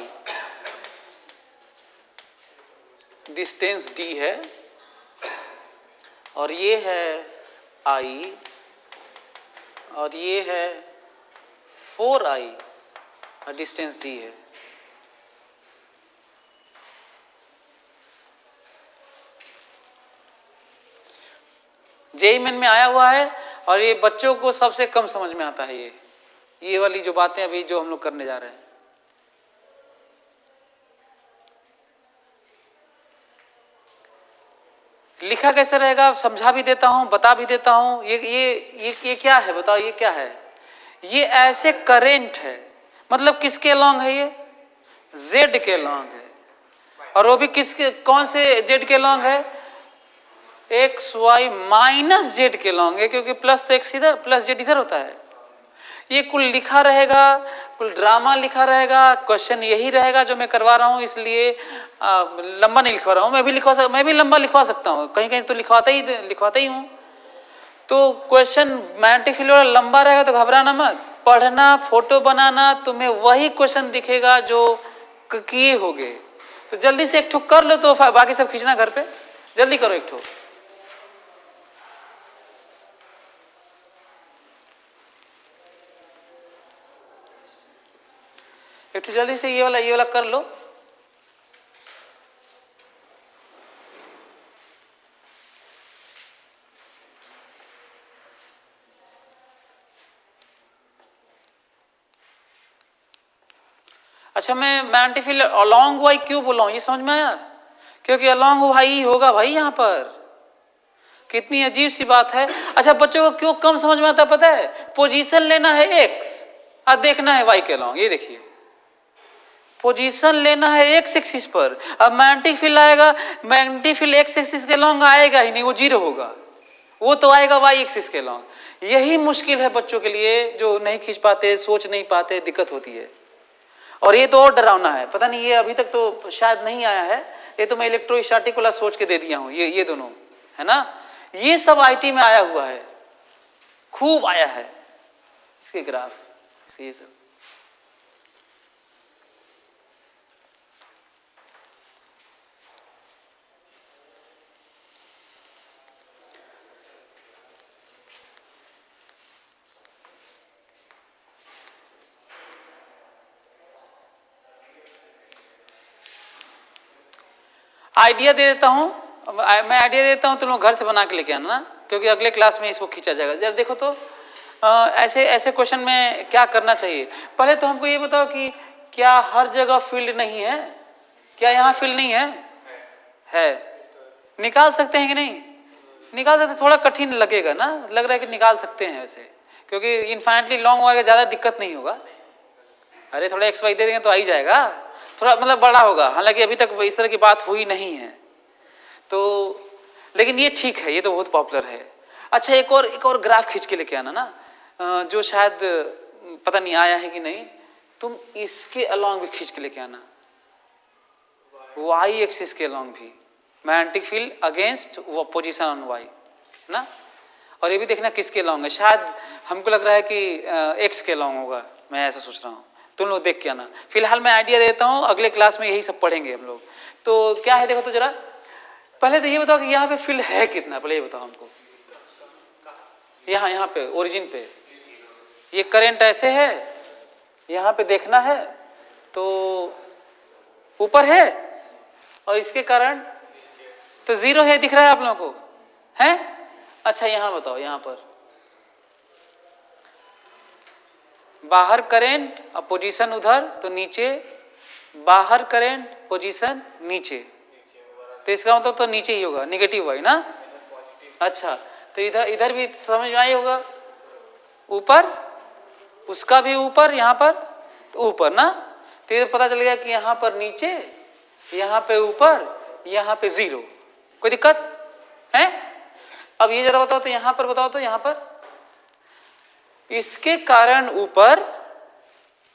डिस्टेंस D है, और ये है I, और ये है 4I, डिस्टेंस D है। जेईई मेन में आया हुआ है, और ये बच्चों को सबसे कम समझ में आता है ये वाली जो बातें अभी जो हम लोग करने जा रहे हैं। लिखा कैसे रहेगा, समझा भी देता हूं, बता भी देता हूं। ये क्या है बताओ, ये क्या है? ये ऐसे करेंट है, मतलब किसके लॉन्ग है? ये जेड के लॉन्ग है, और वो भी किसके, कौन से जेड के लॉन्ग है? एक्स वाई माइनस जेड के लॉन्ग है, क्योंकि प्लस तो एक्स इधर, प्लस जेड इधर होता है। ये कुल लिखा रहेगा, कुल ड्रामा लिखा रहेगा, क्वेश्चन यही रहेगा जो मैं करवा रहा हूँ, इसलिए लंबा नहीं लिखवा रहा हूँ। मैं भी लंबा लिखवा सकता हूँ, कहीं कहीं तो लिखवाता ही हूँ। तो क्वेश्चन मैग्नेटिक फील्ड वाला लंबा रहेगा तो घबराना मत, पढ़ना, फोटो बनाना, तुम्हें वही क्वेश्चन दिखेगा जो किए होगे। तो जल्दी से एक ठो कर लो, तो बाकी सब खींचना घर पे, जल्दी करो एक ठो। एक ठो जल्दी से ये वाला कर लो। अच्छा, मैं मैग्नेटिक फील्ड अलोंग वाई क्यों बोला हूं, ये समझ में आया? क्योंकि अलोंग वाई होगा भाई यहाँ पर। कितनी अजीब सी बात है। अच्छा, बच्चों को क्यों कम समझ में आता पता है? पोजीशन लेना है एक्स और देखना है वाई के अलोंग। ये देखिए, पोजीशन लेना है एक्स एक्सिस पर, अब मैग्नेटिक फील्ड आएगा, मैग्नेटिक फील्ड एक्स एक्सिस के लॉन्ग आएगा ही नहीं, वो जीरो होगा, वो तो आएगा वाई एक्सिस के लॉन्ग। यही मुश्किल है बच्चों के लिए, जो नहीं खींच पाते, सोच नहीं पाते, दिक्कत होती है। और ये तो और डरावना है, पता नहीं ये अभी तक तो शायद नहीं आया है, ये तो मैं इलेक्ट्रोस्टैटिक वाला सोच के दे दिया हूं। ये दोनों है ना, ये सब आईटी में आया हुआ है, खूब आया है इसके ग्राफ, ये सब। आइडिया दे देता हूं, मैं आइडिया देता हूं, तुम लोग घर से बना के लेके आना ना, क्योंकि अगले क्लास में इसको खींचा जाएगा। जरा देखो तो ऐसे क्वेश्चन में क्या करना चाहिए। पहले तो हमको ये बताओ कि क्या हर जगह फील्ड नहीं है? क्या यहाँ फील्ड नहीं है? है। निकाल सकते हैं कि नहीं? निकाल सकते, थोड़ा कठिन लगेगा ना, लग रहा है कि निकाल सकते हैं वैसे, क्योंकि इन्फाइनेटली लॉन्ग वायर का ज़्यादा दिक्कत नहीं होगा। अरे थोड़ा एक्स वाई दे देंगे तो आ ही जाएगा, थोड़ा मतलब बड़ा होगा, हालांकि अभी तक इस तरह की बात हुई नहीं है तो, लेकिन ये ठीक है, ये तो बहुत पॉपुलर है। अच्छा, एक और ग्राफ खींच के लेके आना ना, जो शायद पता नहीं आया है कि नहीं, तुम इसके अलोंग भी खींच के लेके आना, वाई एक्सिस के अलोंग भी, magnetic field against position on Y ना। और ये भी देखना किसके अलोंग है, शायद हमको लग रहा है कि एक्स के अलोंग होगा, मैं ऐसा सोच रहा हूँ, तुम लोग देख के आना। फिलहाल मैं आइडिया देता हूँ, अगले क्लास में यही सब पढ़ेंगे हम लोग। तो क्या है देखो तो जरा, पहले तो ये बताओ कि यहाँ पे फील्ड है कितना, पहले ये बताओ हमको। यहाँ पे ओरिजिन पे ये करंट ऐसे है, यहाँ पे देखना है तो ऊपर है, और इसके कारण तो 0 है, दिख रहा है आप लोगों को है। अच्छा यहाँ बताओ, यहाँ पर बाहर करंट और पोजीशन उधर, तो नीचे बाहर करंट पोजीशन नीचे, तो इसका मतलब तो नीचे ही होगा, नेगेटिव है ना। अच्छा तो इधर भी समझ में आई होगा, ऊपर उसका भी ऊपर, यहाँ पर तो ऊपर ना, तो ये पता चल गया कि यहाँ पर नीचे, यहाँ पे ऊपर, यहाँ पे 0। कोई दिक्कत है? अब ये जरा बताओ तो, यहाँ पर बताओ तो, यहाँ पर इसके कारण ऊपर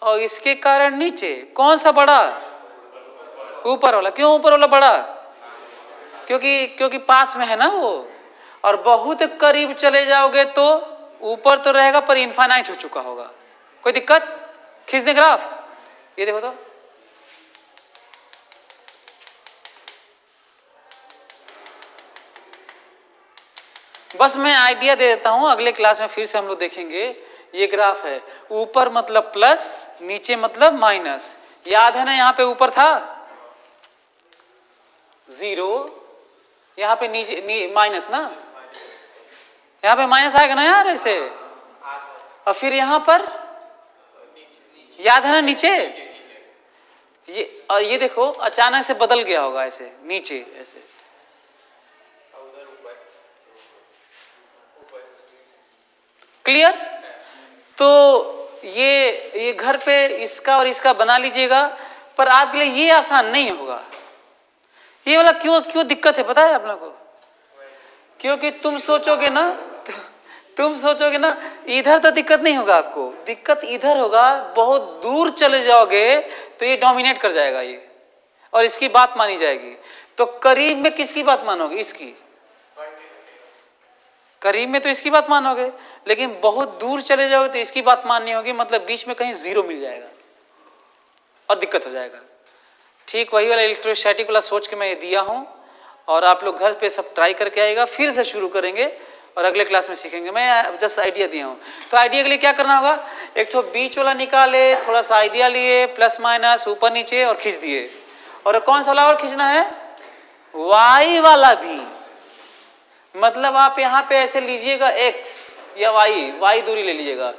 और इसके कारण नीचे, कौन सा बड़ा? ऊपर वाला। क्यों ऊपर वाला बड़ा? क्योंकि पास में है ना वो, और बहुत करीब चले जाओगे तो ऊपर तो रहेगा पर इनफाइनाइट हो चुका होगा। कोई दिक्कत? खींच दे ग्राफ, ये देखो तो, बस मैं आइडिया दे देता हूं, अगले क्लास में फिर से हम लोग देखेंगे। ये ग्राफ है, ऊपर मतलब प्लस, नीचे मतलब माइनस। याद है ना, यहाँ पे ऊपर था 0, यहाँ पे नीचे माइनस ना, यहाँ पे माइनस आएगा ना यार ऐसे, और फिर यहाँ पर याद है ना नीचे, ये देखो अचानक से बदल गया होगा ऐसे, नीचे ऐसे। क्लियर? तो ये घर पे इसका और इसका बना लीजिएगा, पर आपके लिए ये आसान नहीं होगा। ये वाला क्यों दिक्कत है पता है आप लोगों को? क्योंकि तुम सोचोगे ना इधर तो दिक्कत नहीं होगा आपको, दिक्कत इधर होगा, बहुत दूर चले जाओगे तो ये डोमिनेट कर जाएगा ये, और इसकी बात मानी जाएगी। तो करीब में किसकी बात मानोगे? इसकी। करीब में तो इसकी बात मानोगे, लेकिन बहुत दूर चले जाओगे तो इसकी बात माननी होगी, मतलब बीच में कहीं 0 मिल जाएगा और दिक्कत हो जाएगा। ठीक वही वाला इलेक्ट्रोस्टैटिक वाला सोच के मैं ये दिया हूं, और आप लोग घर पे सब ट्राई करके आएगा, फिर से शुरू करेंगे और अगले क्लास में सीखेंगे। मैं जस्ट आइडिया दिया हूं। तो आइडिया के लिए क्या करना होगा, एक तो बीच वाला निकाले, थोड़ा सा आइडिया लिए, प्लस माइनस ऊपर नीचे और खींच दिए। और कौन सा वाला और खींचना है? वाई वाला भी। मतलब आप यहाँ पे ऐसे लीजिएगा x या y दूरी ले लीजिएगा,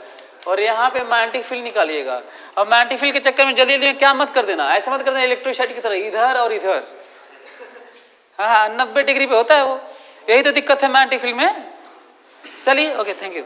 और यहाँ पे मैग्नेटिक फील्ड निकालिएगा। और मैग्नेटिक फील्ड के चक्कर में जल्दी क्या मत कर देना, ऐसा मत कर देना इलेक्ट्रोस्टैटिक की तरह इधर और इधर। हाँ 90 डिग्री पे होता है वो, यही तो दिक्कत है मैग्नेटिक फील्ड में। चलिए ओके, थैंक यू।